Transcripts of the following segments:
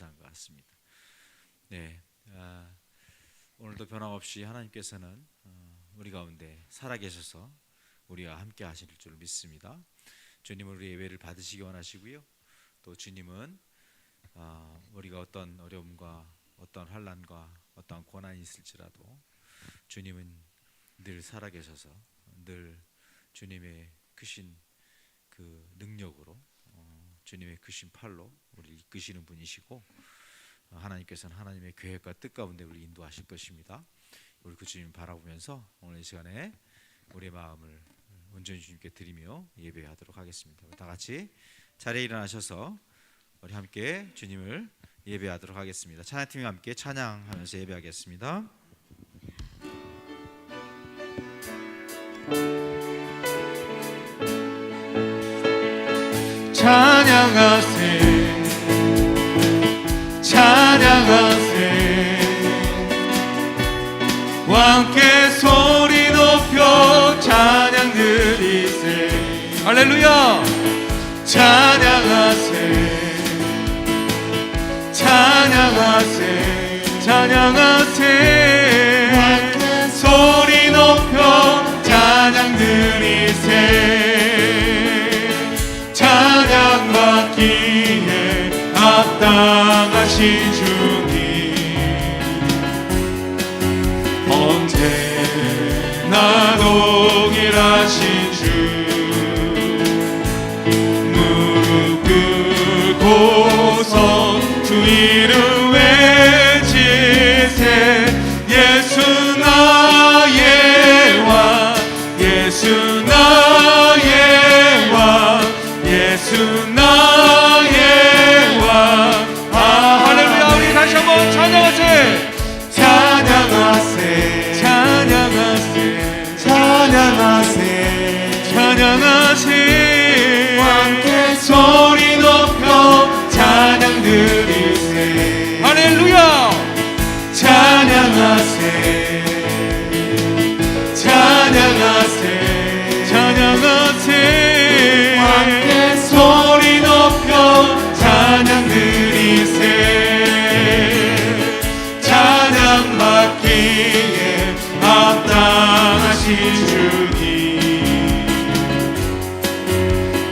감사한 것 같습니다. 네, 오늘도 변함없이 하나님께서는 우리 가운데 살아계셔서 우리와 함께 하실 줄 믿습니다. 주님은 우리 예배를 받으시기 원하시고요, 또 주님은 우리가 어떤 어려움과 어떤 환난과 어떤 고난이 있을지라도 주님은 늘 살아계셔서 늘 주님의 크신 그 능력으로 주님의 크신 팔로 우리를 이끄시는 분이시고, 하나님께서는 하나님의 계획과 뜻 가운데 우리를 인도하실 것입니다. 우리 그 주님 바라보면서 오늘 이 시간에 우리의 마음을 온전히 주님께 드리며 예배하도록 하겠습니다. 다 같이 자리에 일어나셔서 우리 함께 주님을 예배하도록 하겠습니다. 찬양팀과 함께 찬양하면서 예배하겠습니다. 찬양하세 찬양하세 왕께 소리 높여 찬양 드리세. 할렐루야. 찬양하세 찬양하세 찬양하세 왕께 소리 높여 찬양 드리세. 찬양 받기에 합당하신 주님 언제나 동일하신 주 무릎 꿇고서 주 이름 외치세. 예수 나의 왕 예수 나의 왕 예수 나의 왕. 할렐루야. 우리 다시 한번 찬양하세 찬양하세 찬양하세 찬양하세 찬양하세 왕께 소리 높여 찬양 드리세. 할렐루야. 찬양하세 찬양하세 찬양하세 왕께 소리 높여 찬양 드리세. 찬양 받기에 합당하신 주님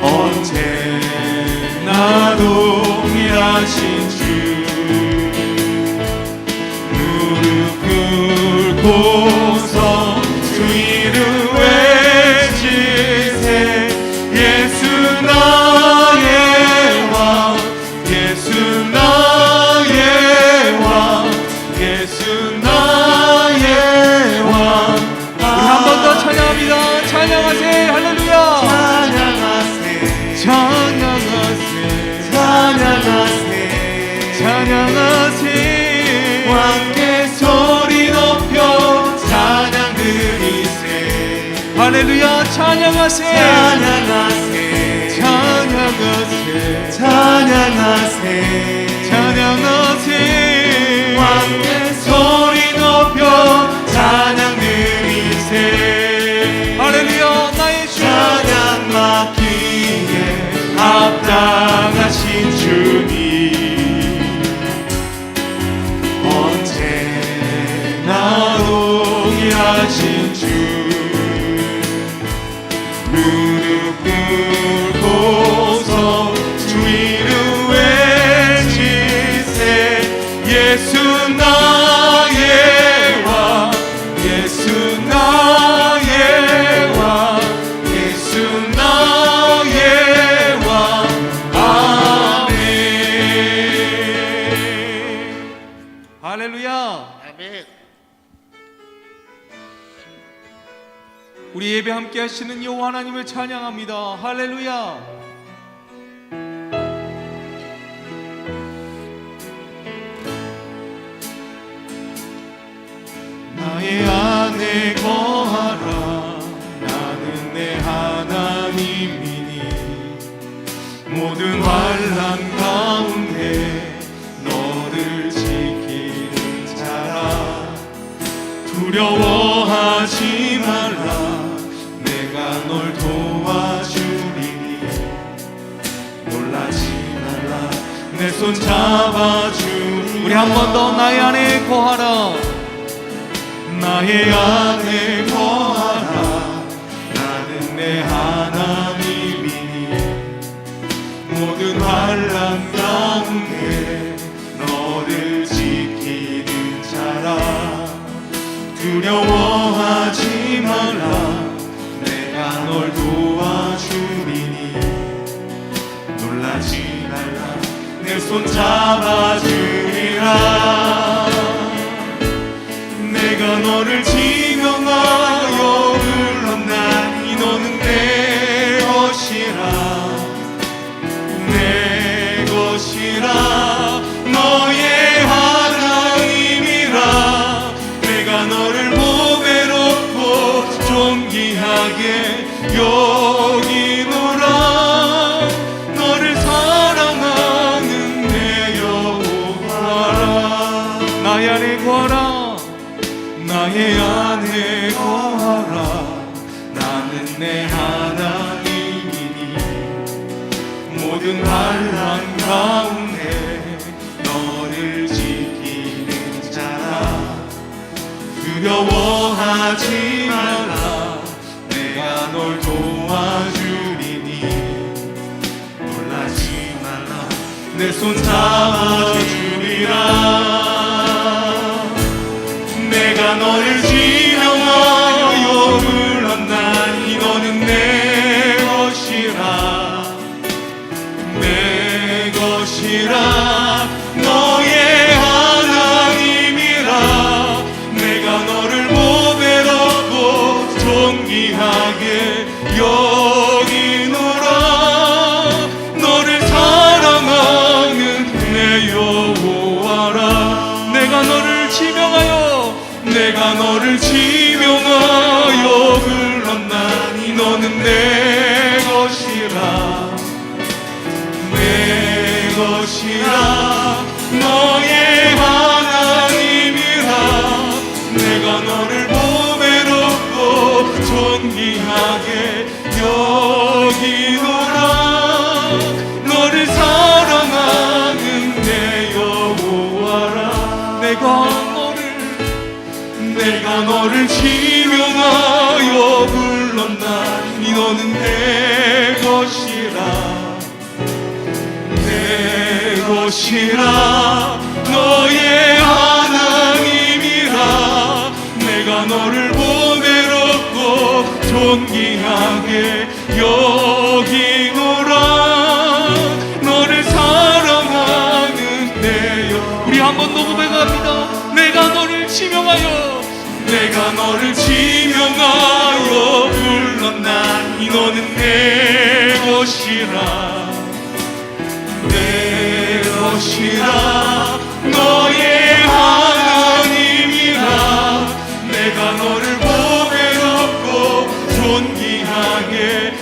언제나 동일하신 주 무릎 꿇고서 주 이름 외치세. 예수 나의 왕 예수 나의 왕 예수 나의 왕. 우리 한 번 더 찬양합니다. 찬양하세. 할렐루야. 찬양하세 찬양하세 찬양하세 찬양하세 왕께 소리 높여 찬양 드리세. 할렐루야. 찬양하세 찬양하세 찬양하세 찬양하세 찬양하세 왕께 소리 높여 찬양 드리세. 할렐루야. 나의 주 찬양 맡기에 합당하신 주님 언제나 동일하신 주 무릎 꿇고서 주 이름 외치세. 예수 나의 왕 예수 나의 왕 예수 나의 왕. 아멘. 할렐루야. 아멘. 우리 예배 함께 하시는 여호와 하나님을 찬양합니다. 할렐루야. 나의 안에 거하라. 나는 내 하나님이니 모든 환난 가운데 너를 지키는 자라. 두려워하지 말라. 내가 널 도와주리니 놀라지 말라. 내 손 손 잡아주리라. 우리 한 번 더 나의 안에 거하라. 나의 안에 거하라. 나는 내 하나님이니 모든 환난 가운데 너를 지키는 자라. 두려워하지 말라. 내가 널 도와주리니 놀라지 말라. 내 손 잡아주리라. 내가 너를 지명하여 불렀나니 너는 내 것이라. 내 것이라. 너의 하나님이라. 내가 너를 보배롭고 존귀하게 여기노라. 너를 사랑하는 내 여호와라. 나의 안에 거하라. 나의 안에 거하라. 나는 내 하나님이니 모든 환난 가운데 너를 지키는 자라. 두려워하지 말라. 내가 널 도와주리니 놀라지 말라. 내 손 잡아주리라. 내가 너를 지명하여 불렀나니 너는 내 것이라. 내 것이라. 너의 하나님이라. 내가 너를 보배롭고 존귀하게 여기노라. 너를 사랑하는 내 여호와라. 내가 너를 지명하여 내가 너를 지명하여 불렀나니 너는 내 것이라. 내 것이라. 너의 하나님이라. 내가 너를 보배롭고 존귀하게 여기노라. 너를 사랑하는 내 여호와라. 내가 너를 지명하여 불렀나니 너는 내 것이라. 내 것이라. 너의 하나님이라. 내가 너를 보배롭고 존귀하게 여기노라. 너를 사랑하는 내 여. 우리 한 번 더 고백합니다. 내가 너를 지명하여 내가 너를 지명하여 불렀나니 너는 내 것이라. 내 것이라. 너의 하나님이라. 내가 너를 보배롭고 존귀하게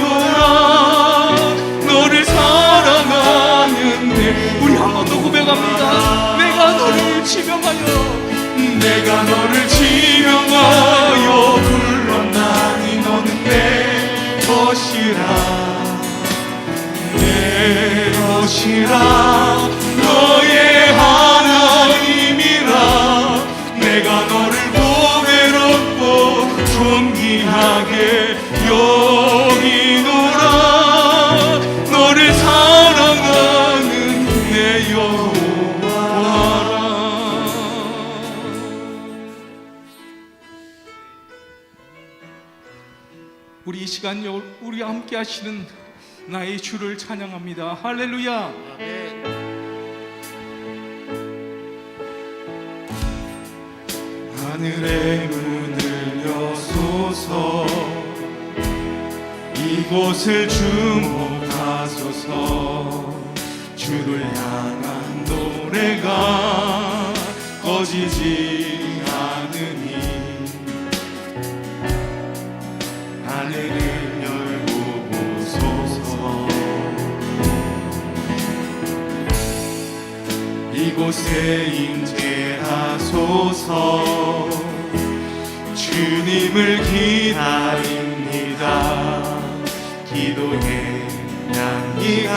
여기노라. 너를 사랑하는 내. 우리 한 번 더 고백합니다. 내가 너를 지명하여 내가 너를 지명하여 불렀나니 너는 내 것이라. 내 것이라. 너의 하나님이라. 내가 너를 보배롭고 존귀하게 여기노라. 너를 사랑하는 내 여호와라. 우리 이 시간 우리 함께 하시는 나의 주를 찬양합니다. 할렐루야. 하늘의 문을 여소서. 이곳을 주목하소서. 주를 향한 노래가 꺼지지 않으니 하늘을 열고 보소서. 이곳에 임재하소서. 주님을 기다립니다. 기도의 향기가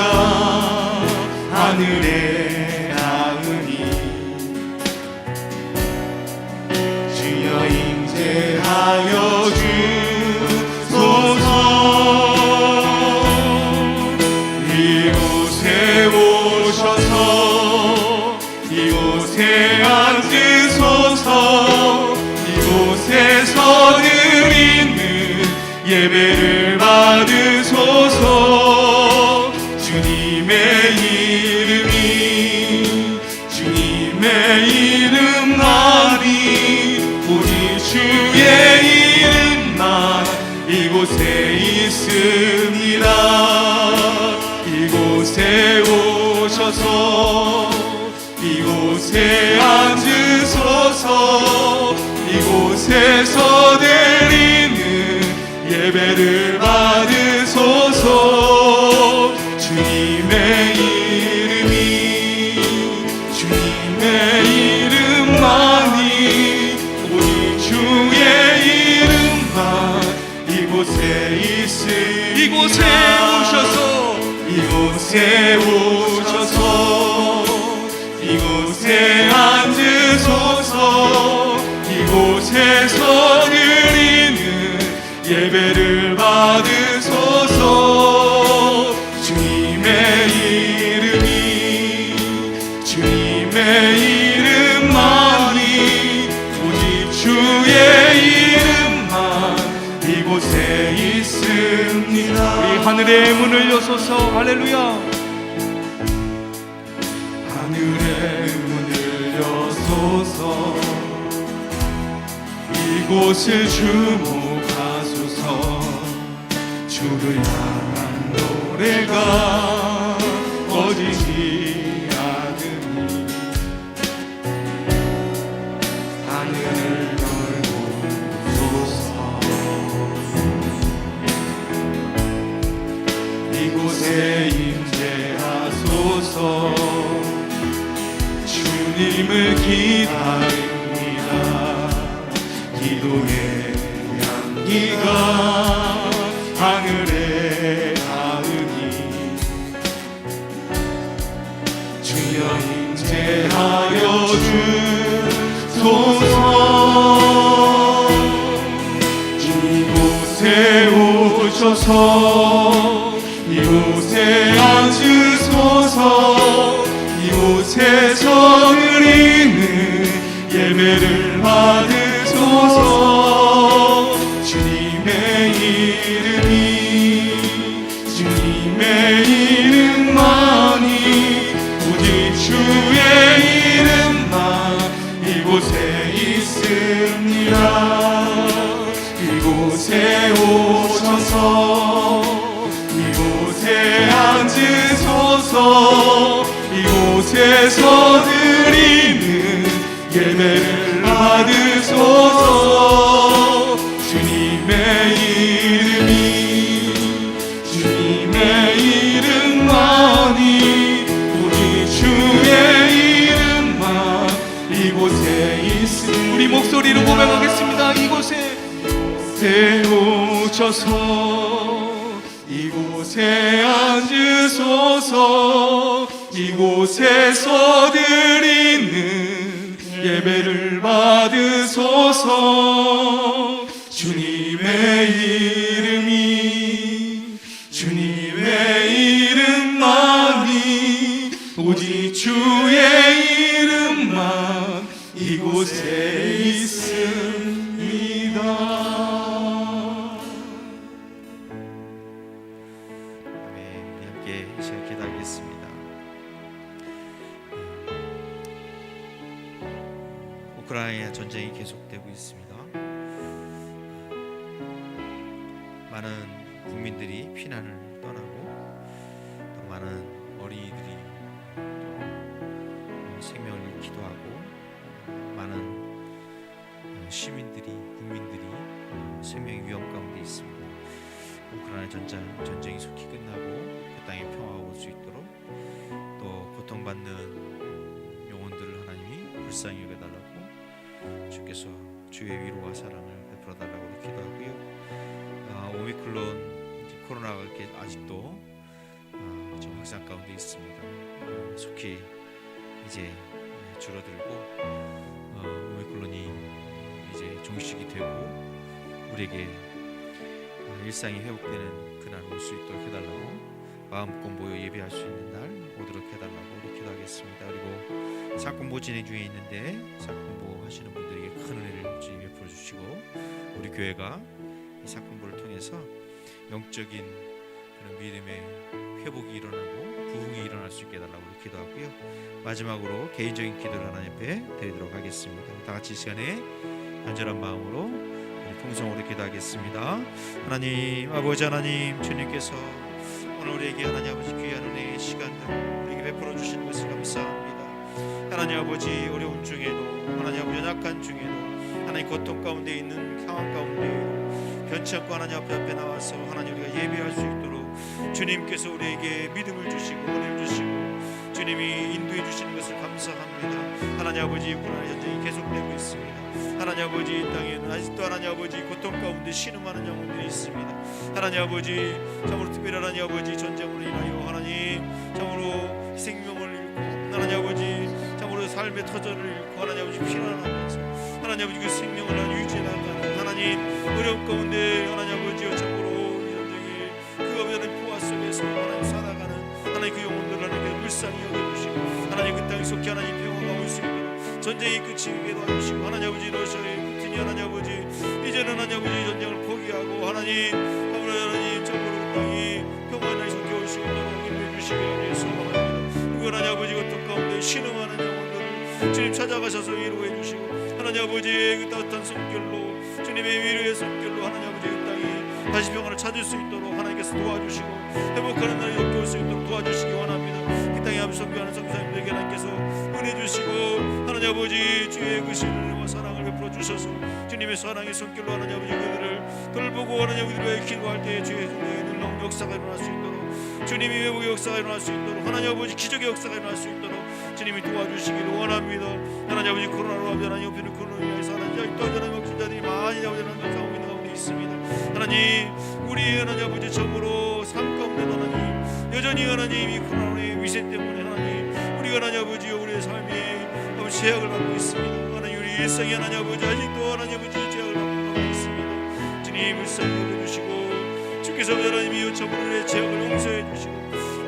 하늘에 닿으니 주여 임재하여 주소서. 이곳에 오셔서 이곳에 앉으소서. 이곳에서 드리는 예배를 받으소서. 주님의 이름만이 오직 주의 이름만 이곳에 있습니다. 이곳에 오셔서 이곳에 앉으소서. 이곳에서 드리는 예배를 받으소서. 주님의 이름만이 오직 주의 이름만 이곳에 있습니다. 이곳에 오셔서 이곳에 앉으소서. 이곳에서 드리는 예배를 받으소서. 주님의 이름만이 오직 주의 이름만 이곳에 있습니다. 우리 하늘의 문을 여소서. 할렐루야. 하늘의 문을 여소서. 이곳을 주목하소서. 주를 향한 노래가 꺼지지 않으니 하늘을 열고소서. 이곳에 임재하소서. 주님을 기다립니다. 기도의 향기가 하늘에 닿으니 주여 임재하여 주소서. 이곳에 오셔서 이곳에 앉으소서. 이곳에서 드리는 예배를 받으소서. 주님의 이름만이 오직 주의 이름만 이곳에 있습니다. 이곳에 오셔서 이곳에 앉으소서. 이곳에서 드리는 예배를 받으소서. 주님의 이름만이 오직 주의 이름만 이곳에 있습니다. 우리 목소리로 고백하겠습니다. 이곳에 오셔서 이곳에 앉으소서. 이곳에서 드리는 예배를 받으소서. 주님의 이름만이 오직 주의 이름만 이곳에 있습니다. 네, 함께 시간 기도하겠습니다. 우크라이나 전쟁이 계속되고 있습니다. 많은 국민들이 피난을 떠나고 또 많은 어린이들이 또 생명을 잃기도 하고 많은 시민들이 국민들이 생명의 위험 가운데 있습니다. 우크라이나 전쟁이 속히 끝나고 그 땅에 평화가 올 수 있도록 또 고통받는 영혼들을 하나님이 불쌍히 여겨달라고 주께서 주의 위로와 사랑을 베풀어 달라고 기도하고요. 오미크론 코로나가 아직도 좀 확산 가운데 있습니다. 속히 이제 줄어들고 오미크론이 이제 종식이 되고 우리에게 일상이 회복되는 그날 올 수 있도록 해달라고, 마음껏 모여 예배할 수 있는 날 오도록 해달라고 우리 기도하겠습니다. 그리고 사공보 진행 중에 있는데 사공보 하시는 분들에게 큰 은혜를 주님 베풀어 주시고, 우리 교회가 이 사공보를 통해서 영적인 그런 믿음의 회복이 일어나고 부흥이 일어날 수 있게 해달라고 우리 기도하고요. 마지막으로 개인적인 기도를 하나님 앞에 드리도록 하겠습니다. 다 같이 이 시간에 간절한 마음으로 우리 통성으로 기도하겠습니다. 하나님 아버지, 하나님 주님께서 오늘 우리에게 하나님 아버지 귀한 은혜의 시간을 우리에게 베풀어 주시는 것을 감사합니다. 하나님 아버지, 어려움 중에도 하나님 아버지 연약한 중에도 하나님 고통 가운데 있는 상황 가운데 변치 않고 하나님 앞에 나와서 하나님 우리가 예배할 수 있도록 주님께서 우리에게 믿음을 주시고 은혜를 주시고 주님이 인도해 주시는 것을 감사합니다. 하나님 아버지, 고난 현장이 계속되고 있습니다. 하나님 아버지, 이 땅에는 아직도 하나님 아버지 고통 가운데 신음하는 영혼들이 있습니다. 하나님 아버지, 참으로 특별히 하나님 아버지 전쟁으로 인하여 하나님 참으로 생명을 잃고 하나님 아버지 참으로 삶의 터전을 잃고 하나님 아버지 피난하면서 하나님 아버지 그 생명을 유지해 나가는 하나님 어려움 가운데 하나님 아버지여 참으로 이 전쟁이 그 어려운 포화 속에서 하나님 살아가는 하나님 그 영혼들을 하나님 불쌍히 여겨주시고 하나님 그 땅에 속히 하나님 평화가 올 수 있도록 전쟁이 끝이게 도와주시고 하나님 아버지 러시아의 푸틴이 하나님 아버지 이제는 하나님 아버지 전쟁을 포기하고 하나님 하나님 참으로 그 땅이 평화에 속히 올 수 있도록 인도해 주시기를 위해 소망합니다. 그리고 하나님 아버지 고통 가운데 신음하는 영혼들을 주님 찾아가셔서 위로해 주시고 하나님 아버지의 그 따뜻한 손길로 주님의 위로의 손길로 하나님 아버지 그 땅이 다시 평화를 찾을 수 있도록 하나님께서 도와주시고 회복하는 날이 여기 올 수 있도록 도와주시기 원합니다. 그 땅에 아버지 선교하는 선교사님들에게 하나님께서 은혜 주시고 하나님 아버지 주의 그 신뢰와 사랑을 베풀어 주셔서 주님의 사랑의 손길로 하나님 아버지 그들을 돌보고 하나님 아버지를 기도할 때에 주의 손에 놀라운 역사가 일어날 수 있도록 주님이 회복의 역사가 일어날 수 있도록 하나님 아버지 기적의 역사가 일어날 수 있도록 주님이 도와주시기를 원합니다. 하나님 아버지 코로나로 하나님 옆에는 코로나로 인해서 하나님 또 하나님 확진자들이 많이 아버지 하나님 싸우고 있는 가운데 있습니다. 하나님 우리 하나님 아버지 참으로 삶 가운데도 하나님 여전히 하나님 이 코로나의 위세 때문에 하나님 우리가 하나님 아버지 우리의 삶이 아버지 제약을 받고 있습니다. 하나님 우리 일상이 하나님 아버지 아직도 하나님 아버지 제약을 받고 가고 있습니다. 주님 불쌍히 여겨주시고 주께서 하나님이 참으로 우리의 제약을 용서해 주시고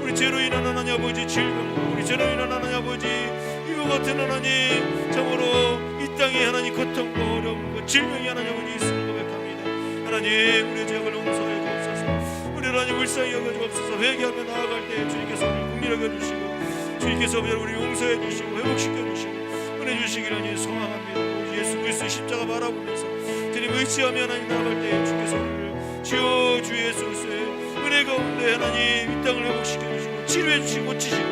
우리 죄로 인한 하나님 아버지 질병과 우리 죄로 인한 하나님 아버지 이와 같은 하나님 참으로 이 땅에 하나님 고통과 어려움과 질병이 하나님 아버지 있음을 고백합니다. 하나님 우리의 죄악을 용서해 주옵소서. 우리 하나님 불쌍히 여겨 주옵소서. 회개하며 나아갈 때 주님께서 우리를 긍휼히 여겨 주시고 주님께서 우리를 용서해 주시고 회복시켜 주시고 은혜 주시기를 소망합니다. 우리 예수 그리스도의 십자가 바라보면서 주님 의지하며 하나님 나아갈 때 주께서 우리를 주여 주 예수 그리스도의 은혜 가운데 하나님 이 땅을 회복시켜 주시고 치료해 주시고 고치시고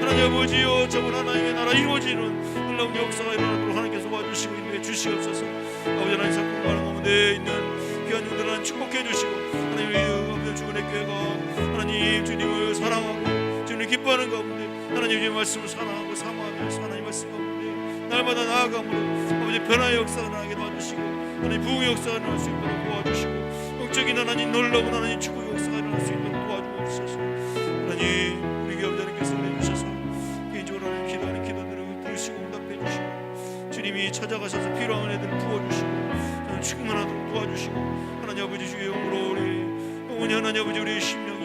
하나님 아버지여 저분 하나님의 나라 이루어지는 놀라운 역사가 일어나도록 하나님께서 도와주시고 인도해 주시옵소서. 아버지 하나님 사건과는 가운데 있는 귀한 영들 하나님 축복해 주시고 하나님 우리 아버지 주은혜 교회가 하나님 주님을 사랑하고 주님을 기뻐하는 가운데 하나님 주님의 말씀을 사랑하고 사모하면서 하나님 말씀 가운데 날마다 나아감으로 아버지 변화의 역사가 나게 도와주시고 하나님 부흥의 역사가 일어날 수 있도록 도와주시고 영적인 하나님 놀라운 하나님 축복의 역사가 일어날 수 있도록 도와주옵소서. 하나님 우리 교회 하나님께서 은혜 주셔서 개인적으로 하나님 기도하는 기도들을 들으시고 응답해 주시고 주님이 찾아가셔서 필요한 은혜들을 부어주시고 충만하도록 도와주시고 하나님 아버지 주의 영으로 우리 영원히 하나님 아버지 우리의 심령이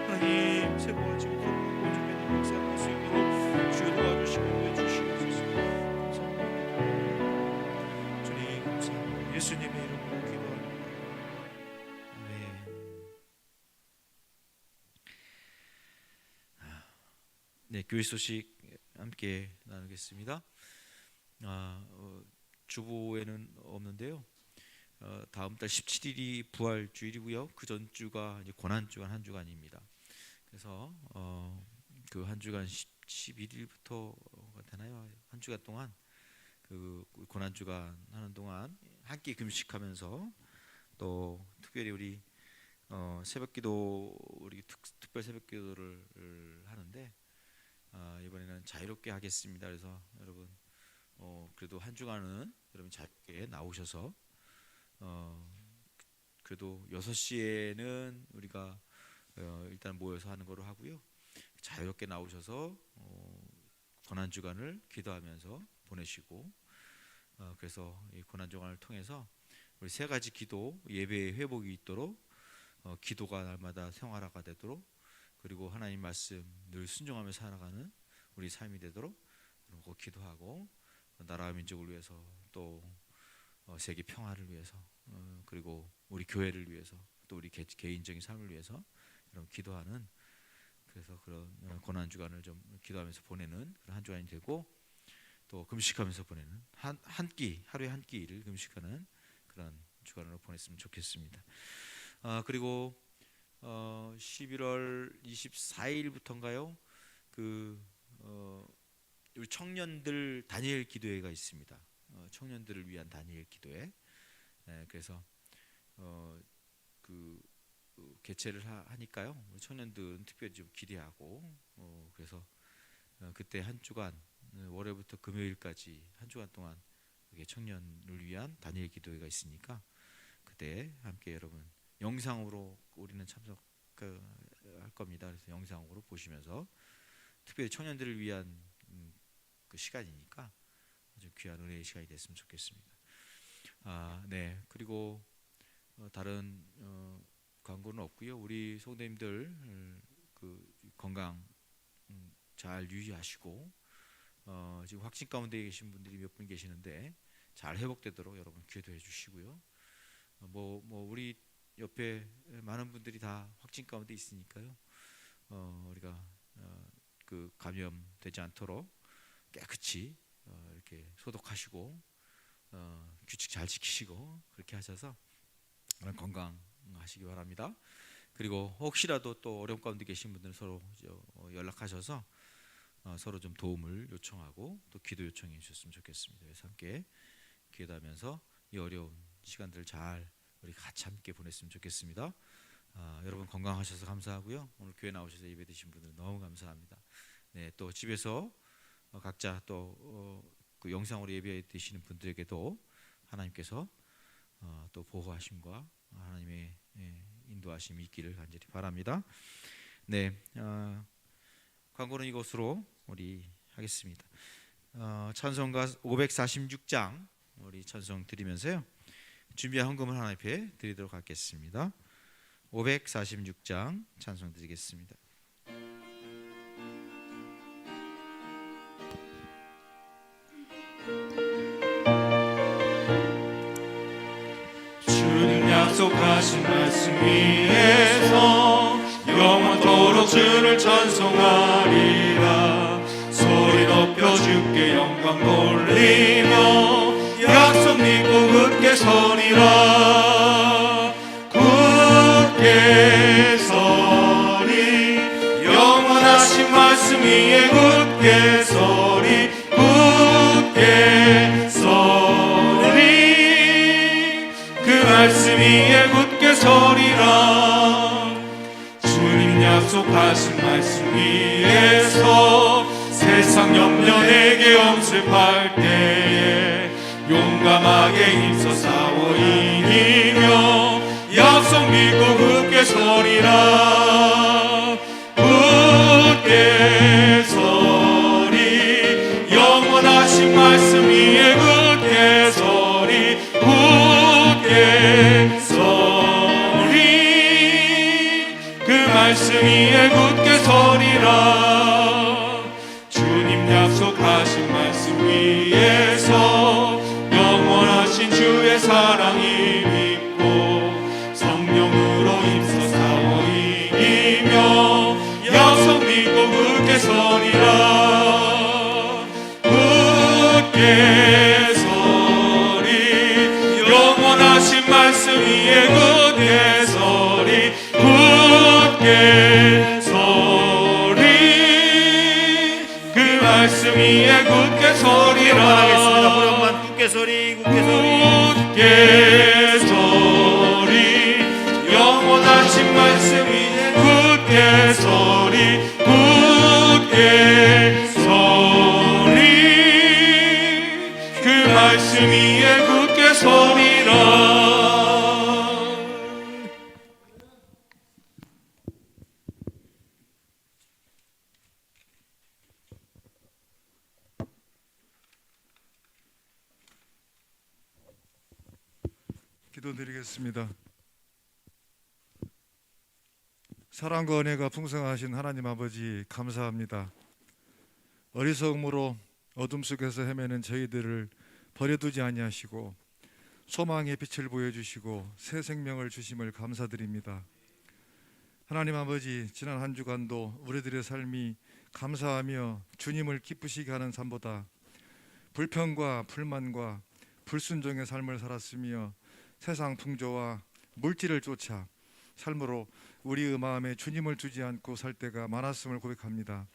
하나님 새로워지고 거룩하고 온전한 역사할 수 있도록 주여 도와주시고 은혜 주시옵소서. 감사합니다. 주님 감사합니다. 예수님의 이름으로 기도합니다. 네, 교회 소식 함께 나누겠습니다. 주보에는 없는데요. 다음 달 17일이 부활주일이고요. 그 전주가 이제 고난주간 한 주간입니다. 그래서 그 한 주간 11일부터가 되나요? 한 주간 동안 그 고난주간 하는 동안 한 끼 금식하면서 또 특별히 우리 새벽기도 우리 특별 새벽기도를 하는데 이번에는 자유롭게 하겠습니다. 그래서 여러분 그래도 한 주간은 여러분 자유롭게 나오셔서 그래도 6시에는 우리가 일단 모여서 하는 거로 하고요. 자유롭게 나오셔서 고난 주간을 기도하면서 보내시고, 그래서 이 고난 주간을 통해서 우리 세 가지 기도, 예배의 회복이 있도록, 기도가 날마다 생활화가 되도록, 그리고 하나님 말씀 늘 순종하며 살아가는 우리 삶이 되도록 그리고 기도하고, 나라와 민족을 위해서, 또 세계 평화를 위해서, 그리고 우리 교회를 위해서, 또 우리 개인적인 삶을 위해서 이런 기도하는, 그래서 그런 고난 주간을 좀 기도하면서 보내는 그런 한 주간이 되고, 또 금식하면서 보내는 하루에 한 끼를 금식하는 그런 주간으로 보냈으면 좋겠습니다. 그리고 11월 24일부터인가요? 우리 청년들 다니엘 기도회가 있습니다. 청년들을 위한 다니엘 기도회. 그래서 개최를 하니까요. 우리 청년들은 특별히 좀 기대하고, 그래서 그때 한 주간, 월요일부터 금요일까지 한 주간 동안 청년을 위한 다니엘 기도회가 있으니까 그때 함께 여러분 영상으로 우리는 참석할 겁니다. 그래서 영상으로 보시면서 특별히 청년들을 위한 그 시간이니까 아주 귀한 은혜의 시간이 됐으면 좋겠습니다. 네. 그리고 다른 광고는 없고요. 우리 성도님들 그 건강 잘 유의하시고, 지금 확진 가운데 계신 분들이 몇 분 계시는데 잘 회복되도록 여러분 기도해 주시고요. 우리 옆에 많은 분들이 다 확진 가운데 있으니까요. 우리가 그 감염되지 않도록 깨끗이 이렇게 소독하시고, 규칙 잘 지키시고 그렇게 하셔서 건강하시기 바랍니다. 그리고 혹시라도 또 어려움 가운데 계신 분들은 서로 연락하셔서 서로 좀 도움을 요청하고 또 기도 요청해 주셨으면 좋겠습니다. 그래서 함께 기도하면서 이 어려운 시간들을 잘 우리 같이 함께 보냈으면 좋겠습니다. 여러분 건강하셔서 감사하고요. 오늘 교회 나오셔서 예배 드신 분들 너무 감사합니다. 네, 또 집에서 각자 또 그 영상으로 예배 드시는 분들에게도 하나님께서 또 보호하심과 하나님의 인도하심이 있기를 간절히 바랍니다. 네, 광고는 이것으로 우리 하겠습니다. 찬송가 546장 우리 찬송 드리면서요. 준비한 헌금을 하나님 앞에 드리도록 하겠습니다. 546장 찬송 드리겠습니다. 주님 약속하신 말씀 위에서 영원토록 주를 찬송하리라. 소리 높여 주께 영광 돌리며 약속 믿고 굳게 서리라. 굳게 서리 영원하신 말씀 위에 굳게 서리. 굳게 서리 그 말씀 위에 굳게 서리라. 주님 약속하신 말씀 위에서 세상 염려 내게 엄습할 때에 용감하게 힘써 싸워 이기며 약속 믿고 굳게 서리라. 굳게 서리 영원하신 말씀 위에 굳게 서리. 굳게 서리 그 말씀 위에 굳게 서리라. 주님 약속하신 말씀 위에서 영원하신 주의 사랑이 믿고 성령으로 힘써 싸워 이기며 약속 믿고 굳게 서리라. 굳게 서리 영원하신 말씀 위에 굳게 서리. 굳게 서리 그 말씀 위에 굳게 서리라. 하겠습니다. 보령만 굳게 서리, 굳게 서리. 굳게 서리 영원하신 말씀 위에 굳게 서리. 굳게 서리 그 말씀 위에 굳게 서리라. 기도드리겠습니다. 사랑과 은혜가 풍성하신 하나님 아버지 감사합니다. 어리석음으로 어둠 속에서 헤매는 저희들을 버려두지 아니하시고 소망의 빛을 보여주시고 새 생명을 주심을 감사드립니다. 하나님 아버지, 지난 한 주간도 우리들의 삶이 감사하며 주님을 기쁘시게 하는 삶보다 불평과 불만과 불순종의 삶을 살았으며 세상 풍조와 물질을 쫓아 삶으로 우리의 마음에 주님을 두지 않고 살 때가 많았음을 고백합니다.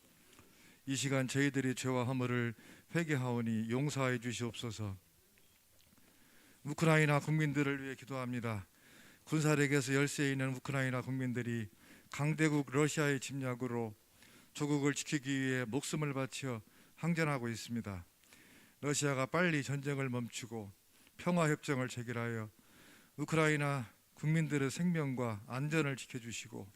이 시간 저희들이 죄와 허물을 회개하오니 용서하여 주시옵소서. 우크라이나 국민들을 위해 기도합니다. 군사력에서 열세에 있는 우크라이나 국민들이 강대국 러시아의 침략으로 조국을 지키기 위해 목숨을 바쳐 항전하고 있습니다. 러시아가 빨리 전쟁을 멈추고 평화협정을 체결하여 우크라이나 국민들의 생명과 안전을 지켜주시고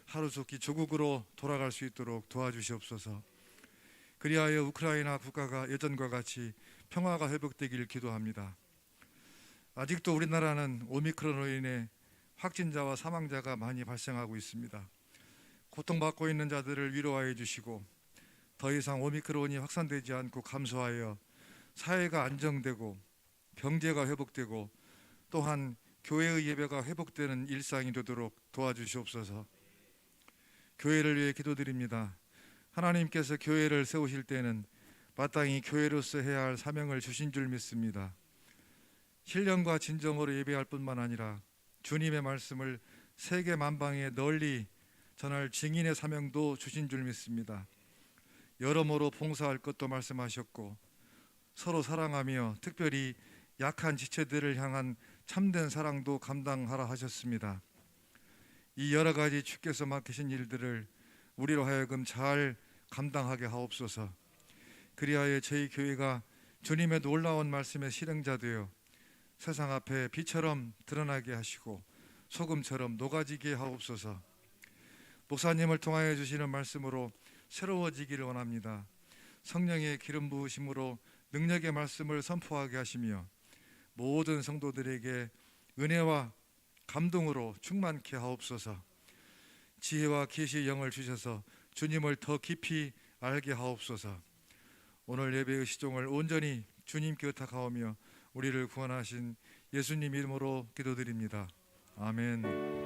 하루속히 조국으로 돌아갈 수 있도록 도와주시옵소서. 그리하여 우크라이나 국가가 예전과 같이 평화가 회복되길 기도합니다. 아직도 우리나라는 오미크론으로 인해 확진자와 사망자가 많이 발생하고 있습니다. 고통받고 있는 자들을 위로하여 주시고 더 이상 오미크론이 확산되지 않고 감소하여 사회가 안정되고 경제가 회복되고 또한 교회의 예배가 회복되는 일상이 되도록 도와주시옵소서. 교회를 위해 기도드립니다. 하나님께서 교회를 세우실 때는 마땅히 교회로서 해야 할 사명을 주신 줄 믿습니다. 신령과 진정으로 예배할 뿐만 아니라 주님의 말씀을 세계 만방에 널리 전할 증인의 사명도 주신 줄 믿습니다. 여러모로 봉사할 것도 말씀하셨고 서로 사랑하며 특별히 약한 지체들을 향한 참된 사랑도 감당하라 하셨습니다. 이 여러 가지 주께서 맡기신 일들을 우리로 하여금 잘 감당하게 하옵소서. 그리하여 저희 교회가 주님의 놀라운 말씀의 실행자 되어 세상 앞에 빛처럼 드러나게 하시고 소금처럼 녹아지게 하옵소서. 목사님을 통하여 주시는 말씀으로 새로워지기를 원합니다. 성령의 기름 부으심으로 능력의 말씀을 선포하게 하시며 모든 성도들에게 은혜와 감동으로 충만케 하옵소서. 지혜와 계시의 영을 주셔서 주님을 더 깊이 알게 하옵소서. 오늘 예배의 시종을 온전히 주님께 의탁하오며 우리를 구원하신 예수님 이름으로 기도드립니다. 아멘.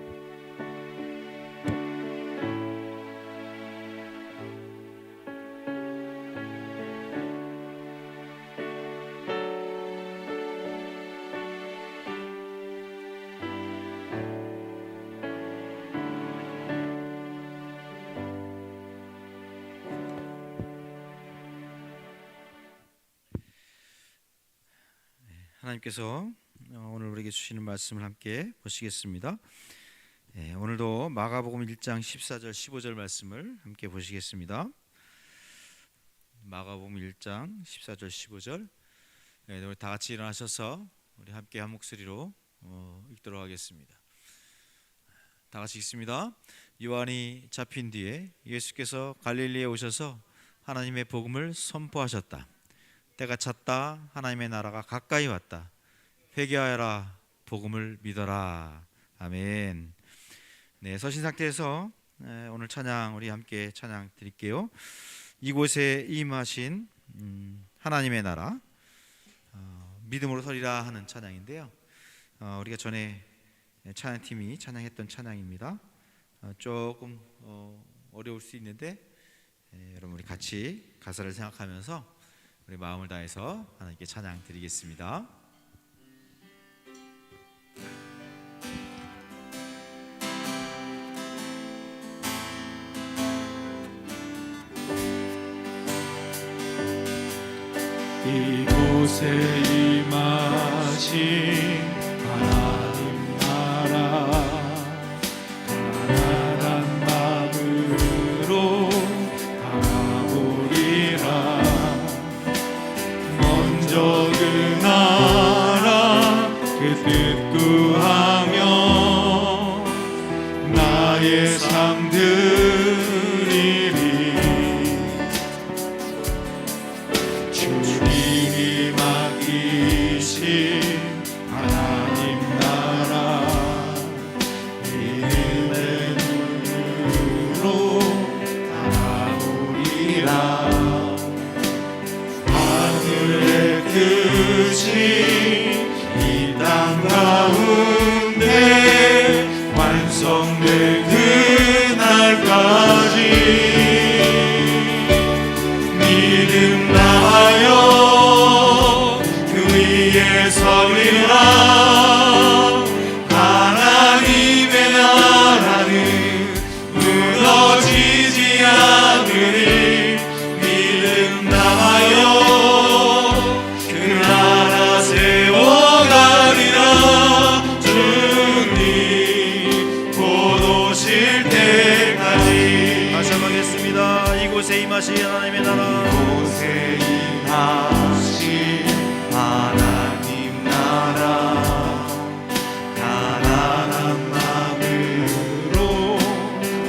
하나님께서 오늘 우리에게 주시는 말씀을 함께 보시겠습니다. 오늘도 마가복음 1장 14절 15절 말씀을 함께 보시겠습니다. 마가복음 1장 14절 15절 우리 다 같이 일어나셔서 우리 함께 한 목소리로 읽도록 하겠습니다. 다 같이 읽습니다. 요한이 잡힌 뒤에 예수께서 갈릴리에 오셔서 하나님의 복음을 선포하셨다. 때가 찼다. 하나님의 나라가 가까이 왔다. 회개하여라. 복음을 믿어라. 아멘. 네, 서신 상태에서 오늘 찬양 우리 함께 찬양 드릴게요. 이곳에 임하신 하나님의 나라, 믿음으로 서리라 하는 찬양인데요. 우리가 전에 찬양팀이 찬양했던 찬양입니다. 조금 어려울 수 있는데 여러분 우리 같이 가사를 생각하면서 우리 마음을 다해서 하나님께 찬양 드리겠습니다. 이곳에 임하신 하나님 나라 가난한 마음으로 바라보리라. 먼저 그 나라 그 뜻 구하며 나의 삶 드리리. 주님이 맡기신 하나님 나라 이루신 이 땅 가운데 완성될 그날까지 믿음 다하여 그 위에 서리라. 하나님의 나라는 무너지지 않으리. 믿음 다하여 그 나라 세워가리라. 주님 곧 오실 때까지. 다시 한번 하겠습니다. 이곳에 임하신 하나님의 나라, 이곳에 임하신 하나님 나라. 가난한 마음으로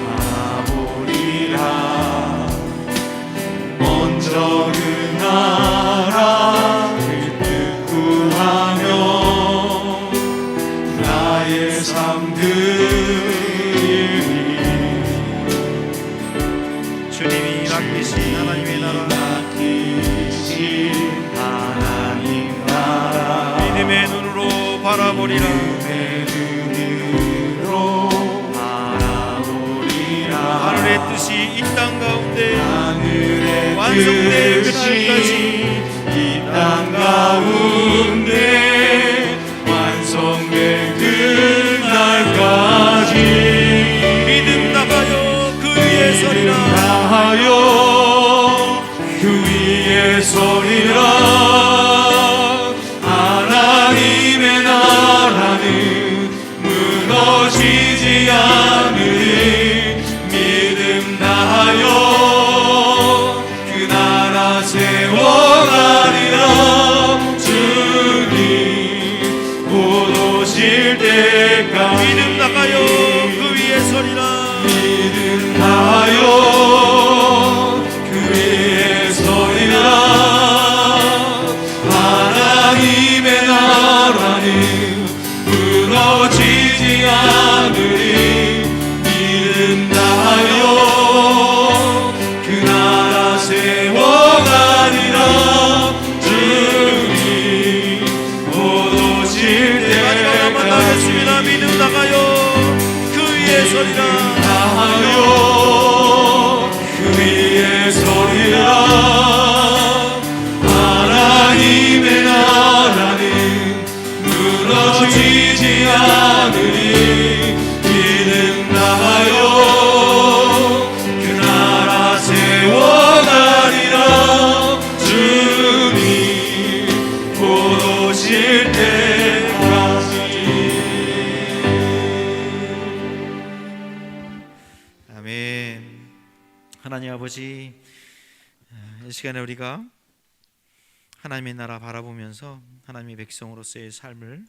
바라보리라. 먼저 그 나라 그 뜻 구하며 나의 삶 드리리. 주님이 맡기신 하나님의 나라, 맡기신 하나님 나라. 믿음의 눈으로 바라보리라. 믿음의 눈으로 바라보리라. 하늘의 뜻이 이 땅 가운데 하늘의 완성될 뜻이 이 땅 가운데 완성될 그날까지 믿음 나가요 그 위에 서리라. 다하여 그 위에 서리라. 하나님의 나라는 무너지지 않으리. 믿음 다하여 그 나라 세워가리라. 주님 곧 오실 때까지 믿음 나가요 그 위에 서리라. 믿음 다하여 그 위에 서리라. 하나님의 나라는 무너지지 않으리. 믿음 다하여 그 나라 세워가리라. 주님 곧 오실 마지막 한번 때까지 나겠습니다. 믿음 나가요 그 위에 서리라. 하여 그 위에 서리라. 하나님의 나라는 무너지지 않으리. 믿음 다하여 그 나라 세워가리라. 주님 곧 오실 때까지. 아멘. 하나님 아버지, 이 시간에 우리가 하나님의 나라 바라보면서 하나님의 백성으로서의 삶을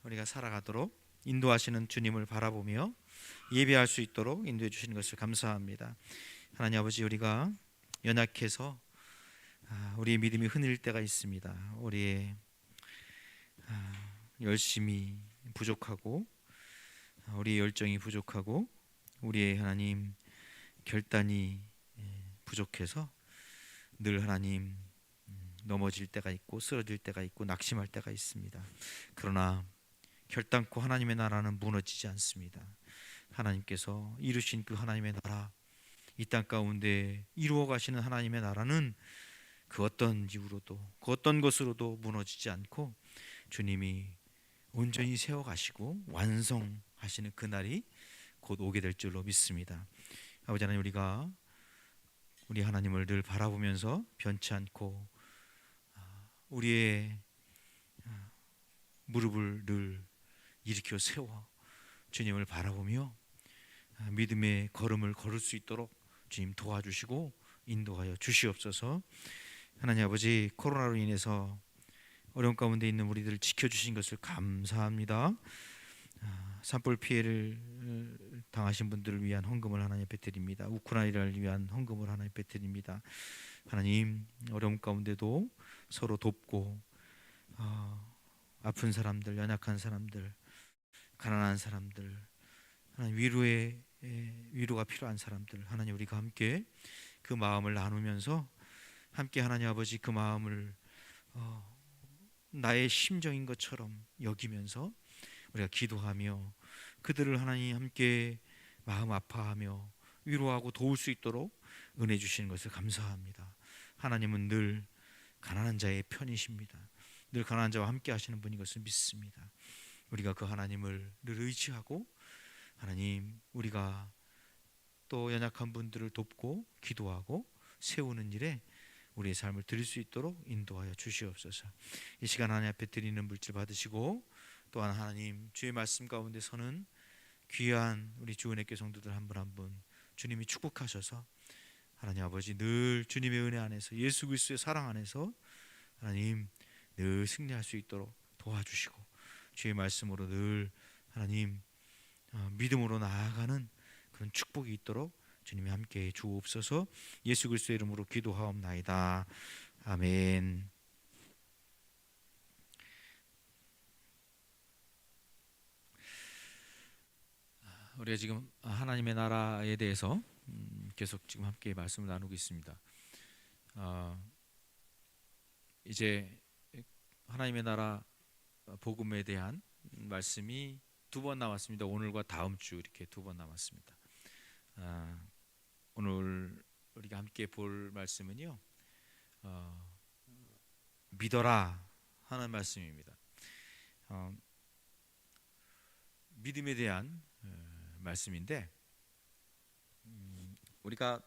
우리가 살아가도록 인도하시는 주님을 바라보며 예배할 수 있도록 인도해 주시는 것을 감사합니다. 하나님 아버지, 우리가 연약해서 우리의 믿음이 흔들릴 때가 있습니다. 우리의 열심이 부족하고 우리의 열정이 부족하고 우리의 하나님 결단이 부족해서 늘 하나님 넘어질 때가 있고 쓰러질 때가 있고 낙심할 때가 있습니다. 그러나 결단코 하나님의 나라는 무너지지 않습니다. 하나님께서 이루신 그 하나님의 나라, 이 땅 가운데 이루어 가시는 하나님의 나라는 그 어떤 이유로도 그 어떤 것으로도 무너지지 않고 주님이 온전히 세워 가시고 완성하시는 그날이 곧 오게 될 줄로 믿습니다. 아버지 하나님, 우리가 우리 하나님을 늘 바라보면서 변치 않고 우리의 무릎을 늘 일으켜 세워 주님을 바라보며 믿음의 걸음을 걸을 수 있도록 주님 도와주시고 인도하여 주시옵소서. 하나님 아버지, 코로나로 인해서 어려운 가운데 있는 우리들을 지켜주신 것을 감사합니다. 산불 피해를 당하신 분들을 위한 헌금을 하나님 앞에 드립니다. 우크라이나를 위한 헌금을 하나님 앞에 드립니다. 하나님, 어려움 가운데도 서로 돕고 아픈 사람들, 연약한 사람들, 가난한 사람들, 하나님 위로가 필요한 사람들, 하나님 우리가 함께 그 마음을 나누면서 함께 하나님 아버지 그 마음을 나의 심정인 것처럼 여기면서 우리가 기도하며 그들을 하나님 함께 마음 아파하며 위로하고 도울 수 있도록 은혜 주시는 것을 감사합니다. 하나님은 늘 가난한 자의 편이십니다. 늘 가난한 자와 함께 하시는 분인 것을 믿습니다. 우리가 그 하나님을 늘 의지하고 하나님 우리가 또 연약한 분들을 돕고 기도하고 세우는 일에 우리의 삶을 드릴 수 있도록 인도하여 주시옵소서. 이 시간 하나님 앞에 드리는 물질 받으시고 또한 하나님 주의 말씀 가운데 서는 귀한 우리 주은혜교 성도들 한 분 한 분 주님이 축복하셔서 하나님 아버지 늘 주님의 은혜 안에서 예수 그리스도의 사랑 안에서 하나님 늘 승리할 수 있도록 도와주시고 주의 말씀으로 늘 하나님 믿음으로 나아가는 그런 축복이 있도록 주님이 함께해 주옵소서. 예수 그리스도의 이름으로 기도하옵나이다. 아멘. 우리가 지금 하나님의 나라에 대해서 계속 지금 함께 말씀을 나누고 있습니다. 이제 하나님의 나라 복음에 대한 말씀이 2번 남았습니다. 오늘과 다음 주 이렇게 2번 남았습니다. 오늘 우리가 함께 볼 말씀은요, 믿어라 하는 말씀입니다. 믿음에 대한 말씀인데, 우리가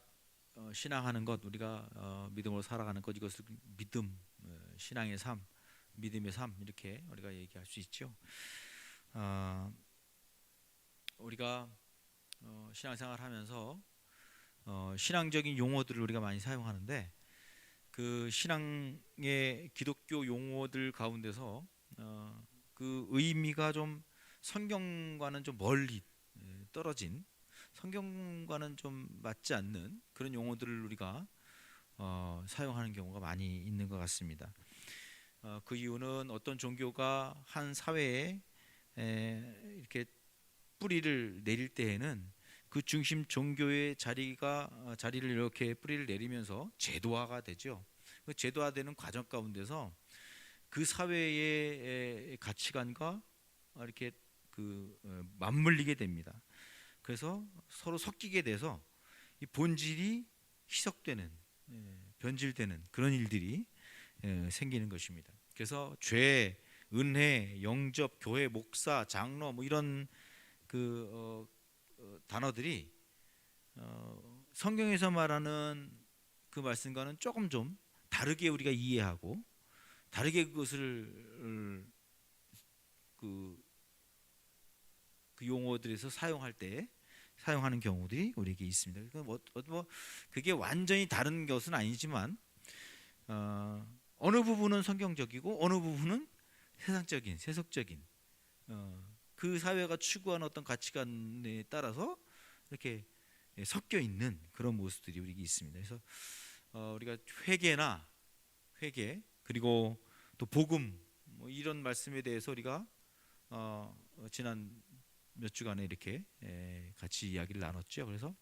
신앙하는 것, 우리가 믿음으로 살아가는 것, 이것을 믿음, 신앙의 삶, 믿음의 삶 이렇게 우리가 얘기할 수 있죠. 우리가 신앙생활 하면서 신앙적인 용어들을 우리가 많이 사용하는데 그 신앙의 기독교 용어들 가운데서 그 의미가 좀 성경과는 좀 멀리 떨어진, 성경과는 좀 맞지 않는 그런 용어들을 우리가 사용하는 경우가 많이 있는 것 같습니다. 그 이유는 어떤 종교가 한 사회에 이렇게 뿌리를 내릴 때에는 그 중심 종교의 자리를 이렇게 뿌리를 내리면서 제도화가 되죠. 그 제도화되는 과정 가운데서 그 사회의 가치관과 이렇게 맞물리게 됩니다. 그래서 서로 섞이게 돼서 이 본질이 희석되는, 변질되는 그런 일들이 생기는 것입니다. 그래서 죄, 은혜, 영접, 교회, 목사, 장로 뭐 이런 단어들이 성경에서 말하는 그 말씀과는 조금 좀 다르게 우리가 이해하고 다르게 그것을 그 용어들에서 사용할 때 사용하는 경우들이 우리에게 있습니다. 그러니까 그게 완전히 다른 것은 아니지만 어느 부분은 성경적이고 어느 부분은 세상적인, 세속적인 그 사회가 추구하는 어떤 가치관에 따라서 이렇게 섞여 있는 그런 모습들이 우리에게 있습니다. 그래서 우리가 회개 그리고 또 복음 뭐 이런 말씀에 대해서 우리가 지난 몇 주간에 이렇게 같이 이야기를 나눴죠. 그래서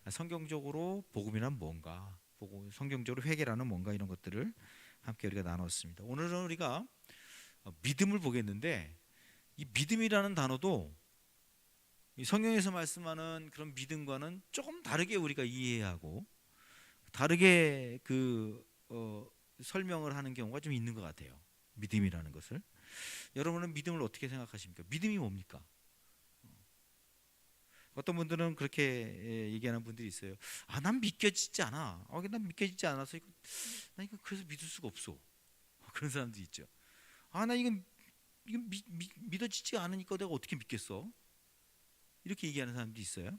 성경적으로 복음이란 뭔가, 성경적으로 회개라는 뭔가 이런 것들을 함께 우리가 나눴습니다. 오늘은 우리가 믿음을 보겠는데 이 믿음이라는 단어도 이 성경에서 말씀하는 그런 믿음과는 조금 다르게 우리가 이해하고 다르게 설명을 하는 경우가 좀 있는 것 같아요. 믿음이라는 것을. 여러분은 믿음을 어떻게 생각하십니까? 믿음이 뭡니까? 어떤 분들은 그렇게 얘기하는 분들이 있어요. 난 믿겨지지 않아. 난 믿겨지지 않아서 나 이거 그래서 믿을 수가 없어. 그런 사람도 있죠. 나 이거 믿어지지 않으니까 내가 어떻게 믿겠어? 이렇게 얘기하는 사람도 있어요.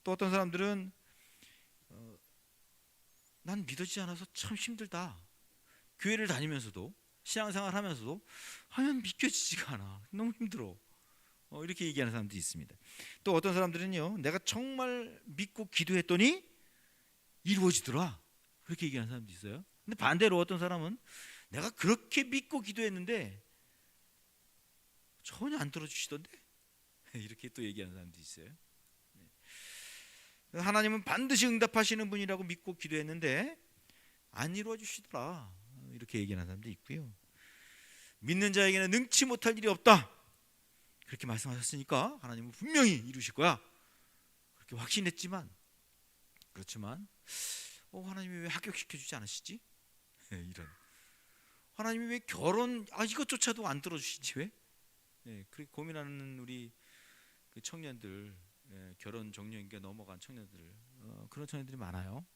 또 어떤 사람들은 난 믿어지지 않아서 참 힘들다. 교회를 다니면서도 신앙생활 하면서도 난 믿겨지지가 않아. 너무 힘들어. 이렇게 얘기하는 사람도 있습니다. 또 어떤 사람들은요, 내가 정말 믿고 기도했더니 이루어지더라. 그렇게 얘기하는 사람도 있어요. 근데 반대로 어떤 사람은 내가 그렇게 믿고 기도했는데 전혀 안 들어주시던데 이렇게 또 얘기하는 사람도 있어요. 하나님은 반드시 응답하시는 분이라고 믿고 기도했는데 안 이루어주시더라. 이렇게 얘기하는 사람도 있고요. 믿는 자에게는 능치 못할 일이 없다. 그렇게 말씀하셨으니까 하나님은 분명히 이루실 거야. 그렇게 확신했지만 그렇지만 하나님이 왜 합격시켜주지 않으시지? 이런 하나님이 왜 결혼 이것조차도 안 들어주시지 왜? 그렇게 고민하는 우리 그 청년들, 결혼 종료인가 넘어간 청년들, 그런 청년들이 많아요.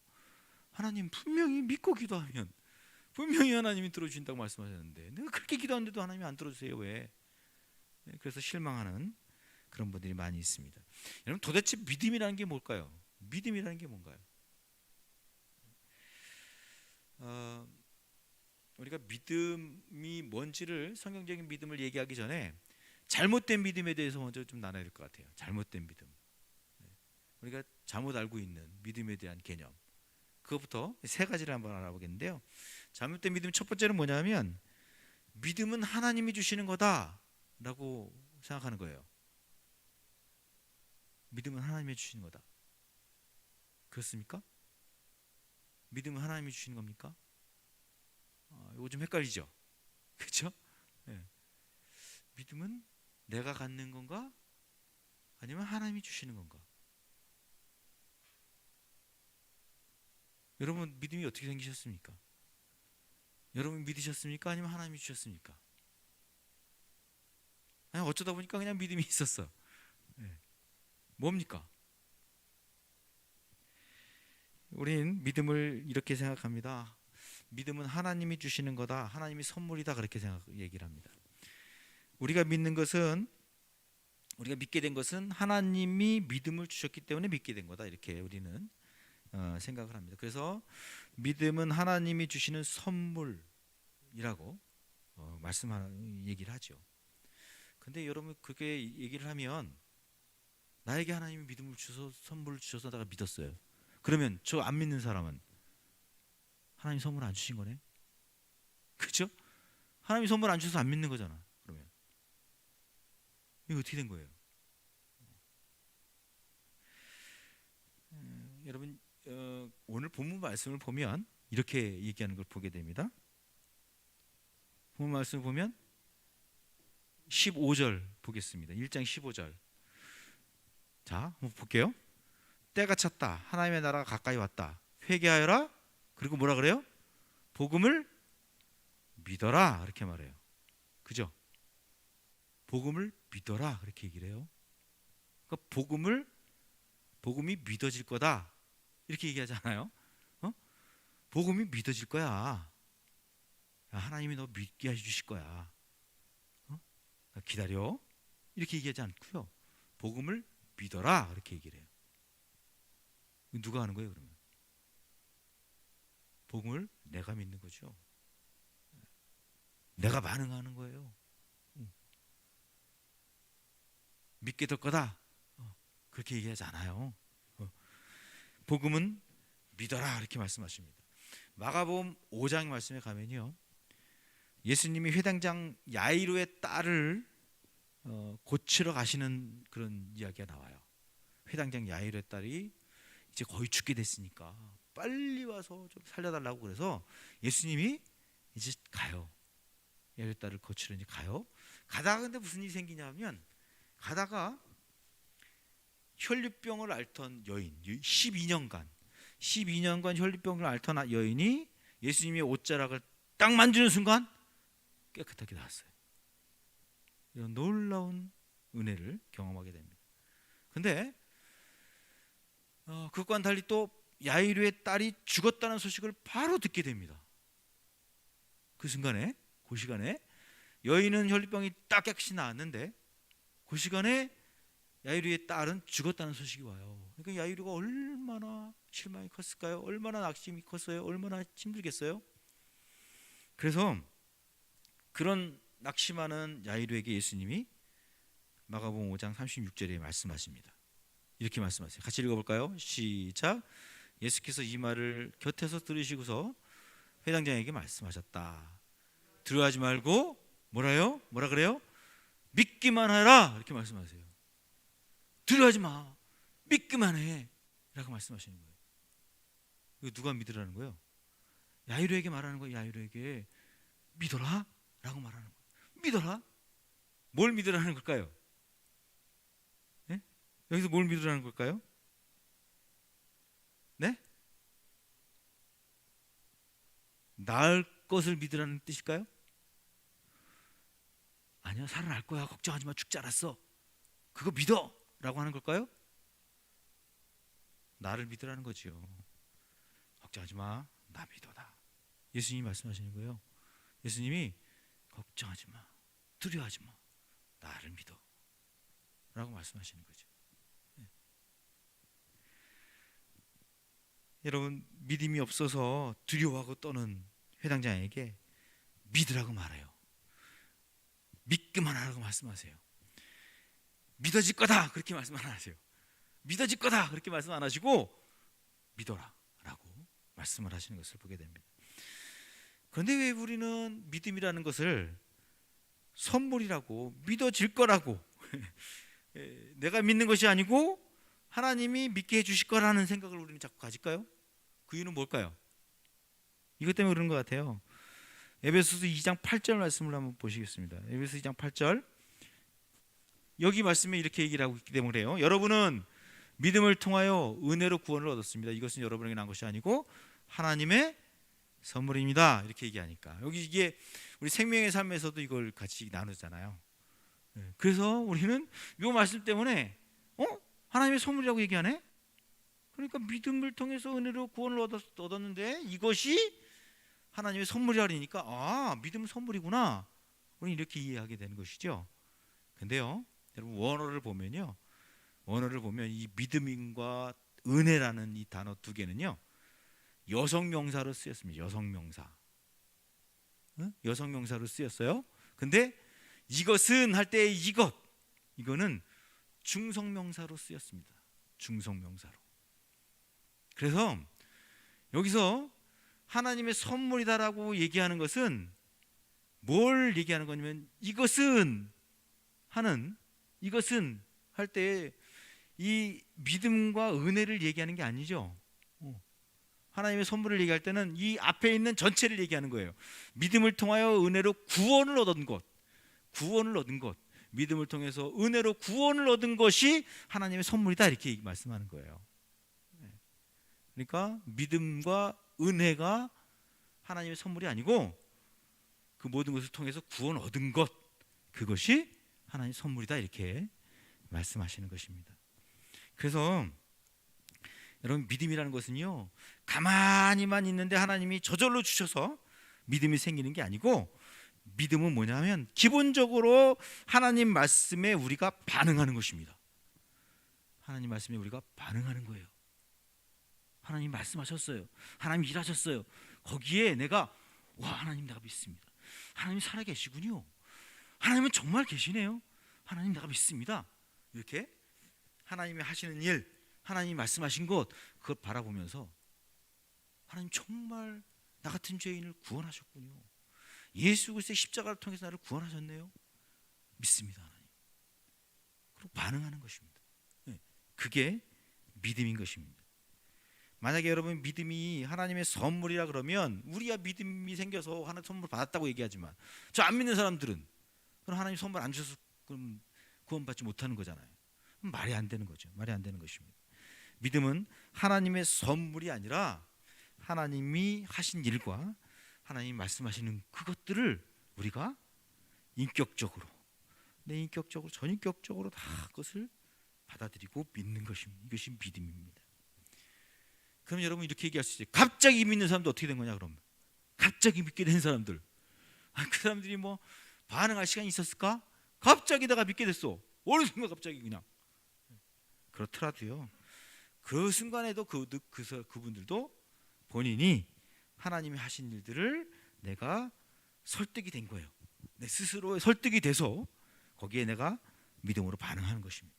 하나님 분명히 믿고 기도하면 분명히 하나님이 들어주신다고 말씀하셨는데 내가 그렇게 기도하는데도 하나님이 안 들어주세요 왜? 그래서 실망하는 그런 분들이 많이 있습니다. 여러분 도대체 믿음이라는 게 뭘까요? 믿음이라는 게 뭔가요? 우리가 믿음이 뭔지를 성경적인 믿음을 얘기하기 전에 잘못된 믿음에 대해서 먼저 좀 나눠야 될 것 같아요. 잘못된 믿음. 우리가 잘못 알고 있는 믿음에 대한 개념. 그것부터 세 가지를 한번 알아보겠는데요. 잘못된 믿음 첫 번째는 뭐냐면 믿음은 하나님이 주시는 거다라고 생각하는 거예요. 믿음은 하나님이 주시는 거다. 그렇습니까? 믿음은 하나님이 주시는 겁니까? 이거 좀 헷갈리죠? 그렇죠? 믿음은 내가 갖는 건가? 아니면 하나님이 주시는 건가? 여러분 믿음이 어떻게 생기셨습니까? 여러분 믿으셨습니까? 아니면 하나님이 주셨습니까? 아니, 어쩌다 보니까 그냥 믿음이 있었어. 뭡니까? 우린 믿음을 이렇게 생각합니다. 믿음은 하나님이 주시는 거다. 하나님이 선물이다. 그렇게 얘기를 합니다. 우리가 믿는 것은 우리가 믿게 된 것은 하나님이 믿음을 주셨기 때문에 믿게 된 거다. 이렇게 우리는 생각을 합니다. 그래서 믿음은 하나님이 주시는 선물이라고 얘기를 하죠. 근데 여러분 그렇게 얘기를 하면 나에게 하나님이 믿음을 주셔서 선물을 주셔서 내가 믿었어요. 그러면 저 안 믿는 사람은 하나님 선물 안 주신 거네. 그렇죠? 하나님이 선물 안 주셔서 안 믿는 거잖아. 그러면 이거 어떻게 된 거예요? 여러분 오늘 본문 말씀을 보면 이렇게 얘기하는 걸 보게 됩니다. 본문 말씀을 보면 15절 보겠습니다. 1장 15절. 자, 한번 볼게요. 때가 찼다. 하나님의 나라가 가까이 왔다. 회개하여라. 그리고 뭐라 그래요? 복음을 믿어라. 이렇게 말해요. 그죠? 복음을 믿어라. 그렇게 얘기를 해요. 그러니까 복음이 믿어질 거다. 이렇게 얘기하잖아요. 복음이 믿어질 거야. 하나님이 너 믿게 해주실 거야. 기다려. 이렇게 얘기하지 않고요. 복음을 믿어라. 이렇게 얘기를 해요. 누가 하는 거예요, 그러면? 복음을 내가 믿는 거죠. 내가 반응하는 거예요. 믿게 될 거다. 그렇게 얘기하지 않아요. 복음은 믿어라. 이렇게 말씀하십니다. 마가복음 5장 말씀에 가면요. 예수님이 회당장 야이로의 딸을 고치러 가시는 그런 이야기가 나와요. 회당장 야이로의 딸이 이제 거의 죽게 됐으니까 빨리 와서 좀 살려달라고 그래서 예수님이 이제 가요. 야이로의 딸을 고치러 이제 가요. 가다가 근데 무슨 일이 생기냐면 가다가 혈류병을 앓던 여인 12년간 혈류병을 앓던 여인이 예수님의 옷자락을 딱 만지는 순간 깨끗하게 나았어요. 이런 놀라운 은혜를 경험하게 됩니다. 근데 그것과는 달리 또 야이로의 딸이 죽었다는 소식을 바로 듣게 됩니다. 그 시간에 여인은 혈류병이 딱 깨끗이 나았는데 그 시간에 야이로의 딸은 죽었다는 소식이 와요. 그러니까 야이로가 얼마나 실망이 컸을까요? 얼마나 낙심이 컸어요? 얼마나 힘들겠어요? 그래서 그런 낙심하는 야이로에게 예수님이 마가복음 5장 36절에 말씀하십니다. 이렇게 말씀하세요. 같이 읽어볼까요? 시작. 예수께서 이 말을 곁에서 들으시고서 회당장에게 말씀하셨다. 두려워하지 말고 뭐라 그래요? 믿기만 하라. 이렇게 말씀하세요. 두려워하지 마. 믿기만 해. 라고 말씀하시는 거예요. 이거 누가 믿으라는 거예요? 야이로에게 말하는 거예요. 야이로에게 믿어라 라고 말하는 거예요. 믿어라. 뭘 믿으라는 걸까요? 네? 여기서 뭘 믿으라는 걸까요? 네? 나을 것을 믿으라는 뜻일까요? 아니야, 살아날 거야, 걱정하지 마, 죽지 않았어, 그거 믿어 라고 하는 걸까요? 나를 믿으라는 거지요. 걱정하지 마, 나 믿어다. 예수님이 말씀하시는 거예요. 예수님이 걱정하지 마, 두려워하지 마, 나를 믿어 라고 말씀하시는 거죠. 네. 여러분, 믿음이 없어서 두려워하고 떠는 회당장에게 믿으라고 말해요. 믿기만 하라고 말씀하세요. 믿어질 거다 그렇게 말씀 안 하세요. 믿어질 거다 그렇게 말씀 안 하시고 믿어라 라고 말씀을 하시는 것을 보게 됩니다. 그런데 왜 우리는 믿음이라는 것을 선물이라고, 믿어질 거라고 내가 믿는 것이 아니고 하나님이 믿게 해주실 거라는 생각을 우리는 자꾸 가질까요? 그 이유는 뭘까요? 이것 때문에 그런 것 같아요. 에베소서 2장 8절 말씀을 한번 보시겠습니다. 에베소서 2장 8절, 여기 말씀에 이렇게 얘기를 하고 있기 때문에 그래요. 여러분은 믿음을 통하여 은혜로 구원을 얻었습니다. 이것은 여러분에게 난 것이 아니고 하나님의 선물입니다. 이렇게 얘기하니까 여기 이게 우리 생명의 삶에서도 이걸 같이 나누잖아요. 그래서 우리는 이 말씀 때문에 하나님의 선물이라고 얘기하네? 그러니까 믿음을 통해서 은혜로 구원을 얻었는데 이것이 하나님의 선물이라 그러니까 믿음은 선물이구나, 우리는 이렇게 이해하게 되는 것이죠. 근데요, 여러분, 원어를 보면 이 믿음과 은혜라는 이 단어 두 개는요 여성명사로 쓰였습니다. 여성명사. 여성명사로 쓰였어요. 근데 이것은 할 때 이거는 중성명사로 쓰였습니다. 중성명사로. 그래서 여기서 하나님의 선물이다라고 얘기하는 것은 뭘 얘기하는 거냐면 이것은 할 때 이 믿음과 은혜를 얘기하는 게 아니죠. 하나님의 선물을 얘기할 때는 이 앞에 있는 전체를 얘기하는 거예요. 믿음을 통하여 은혜로 구원을 얻은 것, 믿음을 통해서 은혜로 구원을 얻은 것이 하나님의 선물이다, 이렇게 말씀하는 거예요. 그러니까 믿음과 은혜가 하나님의 선물이 아니고 그 모든 것을 통해서 구원 얻은 것, 그것이 하나님의 선물이다, 이렇게 말씀하시는 것입니다. 그래서 여러분, 믿음이라는 것은요 가만히만 있는데 하나님이 저절로 주셔서 믿음이 생기는 게 아니고, 믿음은 뭐냐면 기본적으로 하나님 말씀에 우리가 반응하는 것입니다. 하나님 말씀에 우리가 반응하는 거예요. 하나님 말씀하셨어요, 하나님 일하셨어요, 거기에 내가 하나님 내가 믿습니다, 하나님 살아계시군요, 하나님은 정말 계시네요, 하나님 내가 믿습니다, 이렇게 하나님이 하시는 일, 하나님이 말씀하신 것, 그걸 바라보면서 하나님 정말 나 같은 죄인을 구원하셨군요, 예수 그리스도의 십자가를 통해서 나를 구원하셨네요, 믿습니다 하나님. 그리고 반응하는 것입니다. 그게 믿음인 것입니다. 만약에 여러분 믿음이 하나님의 선물이라 그러면 우리가 믿음이 생겨서 하나님 선물 받았다고 얘기하지만 저 안 믿는 사람들은 그럼 하나님 선물 안 주셔서 그럼 구원받지 못하는 거잖아요. 말이 안 되는 거죠. 말이 안 되는 것입니다. 믿음은 하나님의 선물이 아니라 하나님이 하신 일과 하나님이 말씀하시는 그것들을 우리가 인격적으로, 전인격적으로 다 그것을 받아들이고 믿는 것입니다. 이것이 믿음입니다. 그럼 여러분 이렇게 얘기할 수 있어요. 갑자기 믿는 사람도 어떻게 된 거냐? 그럼 갑자기 믿게 된 사람들, 그 사람들이 뭐 반응할 시간이 있었을까? 갑자기 내가 믿게 됐어. 어느 순간 갑자기 그냥. 그렇더라도요, 그 순간에도 그분들도 본인이 하나님이 하신 일들을 내가 설득이 된 거예요. 내 스스로의 설득이 돼서 거기에 내가 믿음으로 반응하는 것입니다.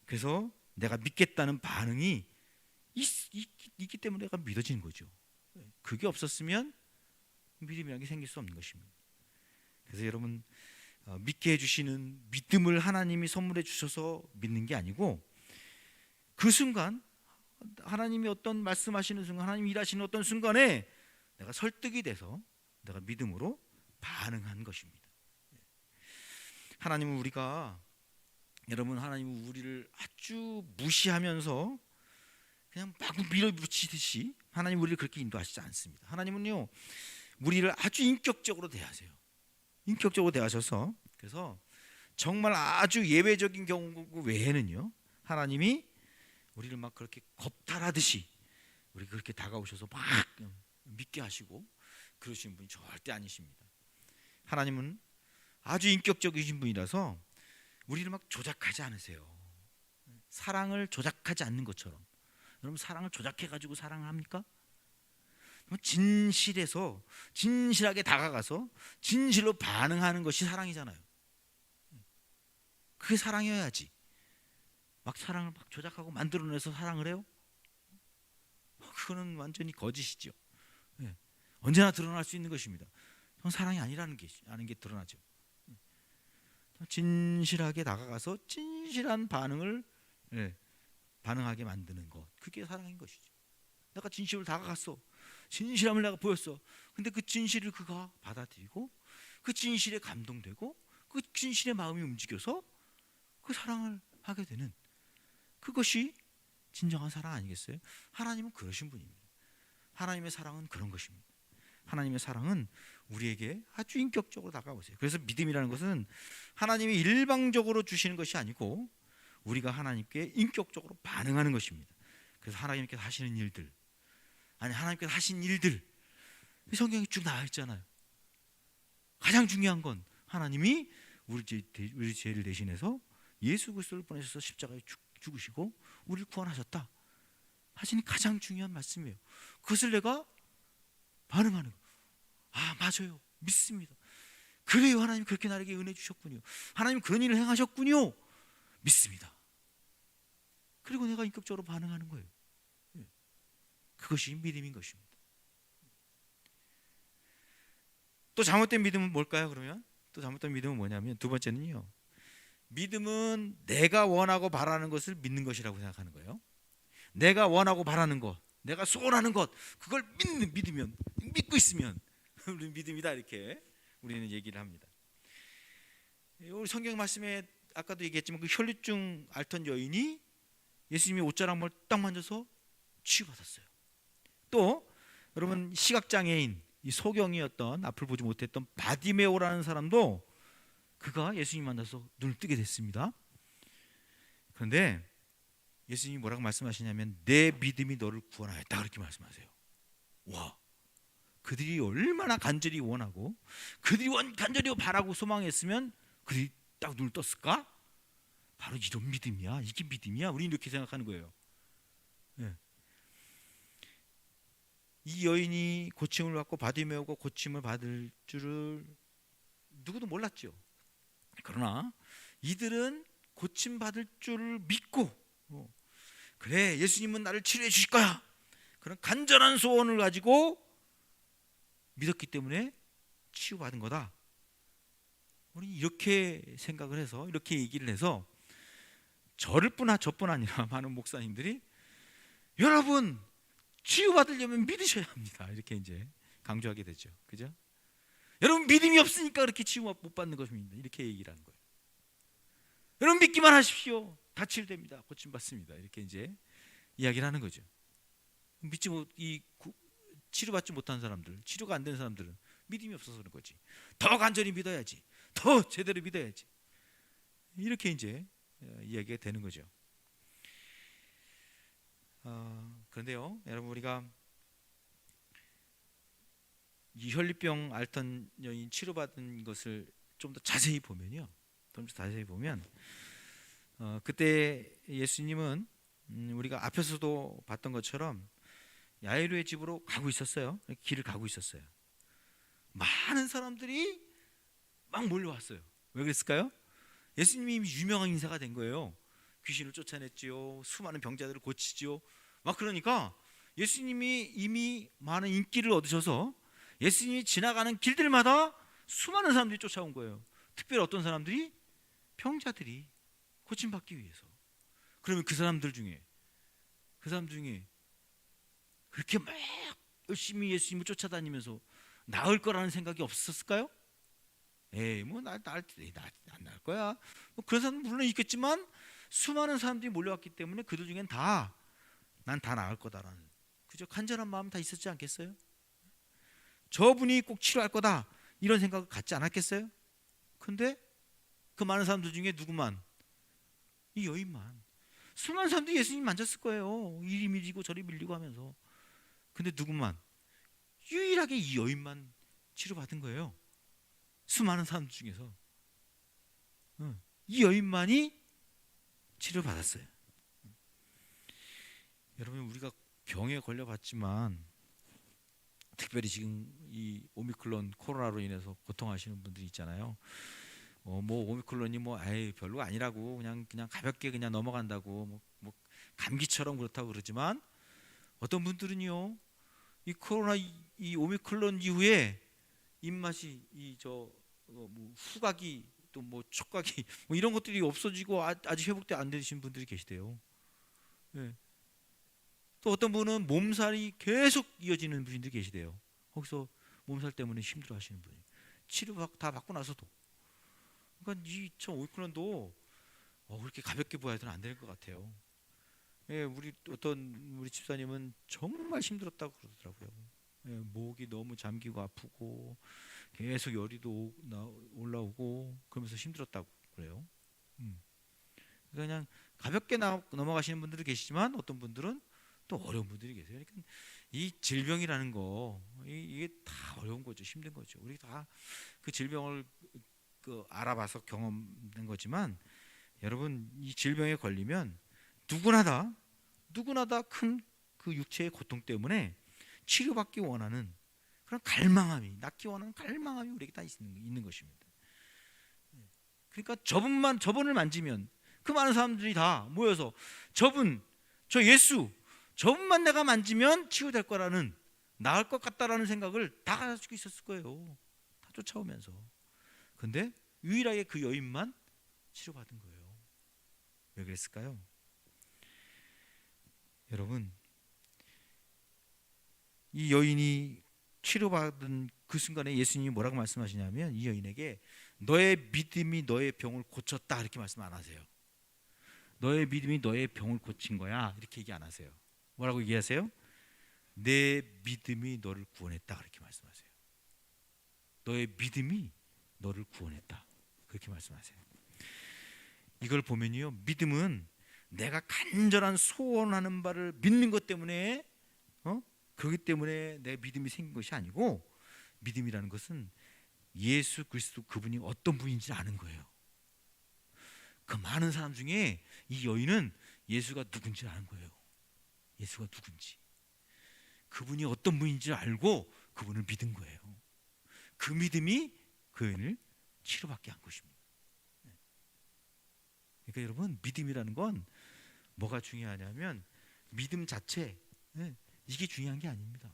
그래서 내가 믿겠다는 반응이 있기 때문에 내가 믿어지는 거죠. 그게 없었으면 믿음이라는 게 생길 수 없는 것입니다. 그래서 여러분, 믿게 해주시는 믿음을 하나님이 선물해 주셔서 믿는 게 아니고, 그 순간 하나님이 어떤 말씀하시는 순간, 하나님이 일하시는 어떤 순간에 내가 설득이 돼서 내가 믿음으로 반응한 것입니다. 하나님은 여러분 하나님은 우리를 아주 무시하면서 그냥 막 밀어붙이듯이 하나님 우리를 그렇게 인도하시지 않습니다. 하나님은요 우리를 아주 인격적으로 대하세요. 인격적으로 대하셔서 그래서 정말 아주 예외적인 경우 외에는요 하나님이 우리를 막 그렇게 겁탈하듯이 우리 그렇게 다가오셔서 막 믿게 하시고 그러신 분이 절대 아니십니다. 하나님은 아주 인격적이신 분이라서 우리를 막 조작하지 않으세요. 사랑을 조작하지 않는 것처럼. 여러분 사랑을 조작해 가지고 사랑을 합니까? 진실해서 진실하게 다가가서 진실로 반응하는 것이 사랑이잖아요. 그게 사랑이어야지. 막 사랑을 막 조작하고 만들어내서 사랑을 해요? 그거는 완전히 거짓이죠. 언제나 드러날 수 있는 것입니다. 그건 사랑이 아니라는 게 드러나죠. 진실하게 다가가서 진실한 반응을 반응하게 만드는 것, 그게 사랑인 것이죠. 내가 진실을 다가갔어, 진실함을 내가 보였어. 근데 그 진실을 그가 받아들이고 그 진실에 감동되고 그 진실의 마음이 움직여서 그 사랑을 하게 되는 그것이 진정한 사랑 아니겠어요? 하나님은 그러신 분입니다. 하나님의 사랑은 그런 것입니다. 하나님의 사랑은 우리에게 아주 인격적으로 다가오세요. 그래서 믿음이라는 것은 하나님이 일방적으로 주시는 것이 아니고 우리가 하나님께 인격적으로 반응하는 것입니다. 그래서 하나님께서 하시는 일들, 아니 하나님께서 하신 일들, 성경에 쭉 나와 있잖아요. 가장 중요한 건 하나님이 우리 죄를 대신해서 예수 그리스도를 보내셔서 십자가에 죽으시고 우리를 구원하셨다 하시니 가장 중요한 말씀이에요. 그것을 내가 반응하는 거. 아 맞아요, 믿습니다. 그래요, 하나님 그렇게 나에게 은혜 주셨군요. 하나님 그런 일을 행하셨군요. 믿습니다. 그리고 내가 인격적으로 반응하는 거예요. 그것이 믿음인 것입니다. 또 잘못된 믿음은 뭘까요? 그러면 또 잘못된 믿음은 뭐냐면 두 번째는요, 믿음은 내가 원하고 바라는 것을 믿는 것이라고 생각하는 거예요. 내가 원하고 바라는 것, 내가 소원하는 것, 그걸 믿고 있으면 우리 믿음이다, 이렇게 우리는 얘기를 합니다. 우리 성경 말씀에 아까도 얘기했지만 그 혈류증 앓던 여인이 예수님이 옷자락을 딱 만져서 치유받았어요. 또 여러분 시각장애인, 이 소경이었던, 앞을 보지 못했던 바디메오라는 사람도 그가 예수님 만나서 눈을 뜨게 됐습니다. 그런데 예수님이 뭐라고 말씀하시냐면 내 믿음이 너를 구원하였다, 그렇게 말씀하세요. 와, 그들이 얼마나 간절히 원하고 그들이 간절히 바라고 소망했으면 그들이 딱 눈을 떴을까? 바로 이런 믿음이야, 이게 믿음이야, 우리는 이렇게 생각하는 거예요. 이 여인이 고침을 받고 바디메오가 고침을 받을 줄을 누구도 몰랐죠. 그러나 이들은 고침받을 줄을 믿고 그래, 예수님은 나를 치료해 주실 거야, 그런 간절한 소원을 가지고 믿었기 때문에 치유받은 거다. 우리 이렇게 생각을 해서, 이렇게 얘기를 해서 저뿐 아니라 많은 목사님들이 여러분 치유받으려면 믿으셔야 합니다, 이렇게 이제 강조하게 되죠. 그죠? 여러분 믿음이 없으니까 그렇게 치유 못 받는 것입니다, 이렇게 얘기를 하는 거예요. 여러분 믿기만 하십시오, 다 치유됩니다, 고침받습니다, 이렇게 이제 이야기를 하는 거죠. 치료받지 못한 사람들, 치료가 안 되는 사람들은 믿음이 없어서 그런 거지. 더 간절히 믿어야지, 더 제대로 믿어야지, 이렇게 이제 이야기가 되는 거죠. 그런데요, 여러분 우리가 이 혈류병 앓던 여인 치료받은 것을 좀 더 자세히 보면요, 그때 예수님은 우리가 앞에서도 봤던 것처럼 야이로의 집으로 가고 있었어요. 길을 가고 있었어요. 많은 사람들이 막 몰려왔어요. 왜 그랬을까요? 예수님이 이미 유명한 인사가 된 거예요. 귀신을 쫓아냈지요, 수많은 병자들을 고치지요. 막 그러니까 예수님이 이미 많은 인기를 얻으셔서 예수님이 지나가는 길들마다 수많은 사람들이 쫓아온 거예요. 특별히 어떤 사람들이? 병자들이 고침받기 위해서. 그러면 그 사람들 중에 그렇게 막 열심히 예수님을 쫓아다니면서 나을 거라는 생각이 없었을까요? 에이 뭐안 나을 거야. 뭐 그런 사람 물론 있겠지만 수많은 사람들이 몰려왔기 때문에 그들 중엔 난 다 나을 거다라는 그저 간절한 마음 다 있었지 않겠어요? 저분이 꼭 치료할 거다 이런 생각을 갖지 않았겠어요? 근데 그 많은 사람들 중에 누구만? 이 여인만. 수많은 사람들이 예수님 만졌을 거예요. 이리 밀리고 저리 밀리고 하면서. 근데 누구만? 유일하게 이 여인만 치료받은 거예요. 수많은 사람들 중에서 이 여인만이 치료받았어요. 여러분 우리가 병에 걸려봤지만 특별히 지금 이 오미크론 코로나로 인해서 고통하시는 분들이 있잖아요. 뭐 오미크론이 뭐 별로 아니라고 그냥 가볍게 그냥 넘어간다고 뭐 감기처럼 그렇다고 그러지만 어떤 분들은요 이 코로나 이 오미크론 이후에 입맛이 뭐 후각이 또 뭐 촉각이 뭐 이런 것들이 없어지고 아직 회복돼 안 되신 분들이 계시대요. 네. 또 어떤 분은 몸살이 계속 이어지는 분들이 계시대요. 거기서 몸살 때문에 힘들어하시는 분이 치료 다 받고 나서도. 그러니까 이 오미크론도 그렇게 가볍게 봐야는 안 될 것 같아요. 예, 우리 집사님은 정말 힘들었다고 그러더라고요. 예, 목이 너무 잠기고 아프고 계속 열이도 올라오고 그러면서 힘들었다고 그래요. 그냥 가볍게 넘어가시는 분들도 계시지만 어떤 분들은 또 어려운 분들이 계세요. 그러니까 이 질병이라는 거 이게 다 어려운 거죠, 힘든 거죠. 우리 다 그 질병을 알아봐서 경험된 거지만 여러분 이 질병에 걸리면 누구나 다 큰 그 육체의 고통 때문에 치료받기 원하는 그런 갈망함이 낫기 원하는 갈망함이 우리에게 다 있는 것입니다. 그러니까 저분을 만지면 그 많은 사람들이 다 모여서 저 예수 저분만 내가 만지면 치유될 거라는 나을 것 같다라는 생각을 다 가지고 있었을 거예요. 다 쫓아오면서. 근데 유일하게 그 여인만 치료받은 거예요. 왜 그랬을까요? 여러분 이 여인이 치료받은 그 순간에 예수님이 뭐라고 말씀하시냐면 이 여인에게 너의 믿음이 너의 병을 고쳤다 이렇게 말씀 안 하세요. 너의 믿음이 너의 병을 고친 거야 이렇게 얘기 안 하세요. 뭐라고 얘기하세요? 내 믿음이 너를 구원했다 그렇게 말씀하세요. 너의 믿음이 너를 구원했다 그렇게 말씀하세요. 이걸 보면요 믿음은 내가 간절한 소원하는 바를 믿는 것 때문에 그렇기 때문에 내 믿음이 생긴 것이 아니고 믿음이라는 것은 예수 그리스도 그분이 어떤 분인지 아는 거예요. 그 많은 사람 중에 이 여인은 예수가 누군지 아는 거예요. 예수가 누군지 그분이 어떤 분인지 알고 그분을 믿은 거예요. 그 믿음이 그 여인을 치료받게 한 것입니다. 그러니까 여러분 믿음이라는 건 뭐가 중요하냐면 믿음 자체 이게 중요한 게 아닙니다.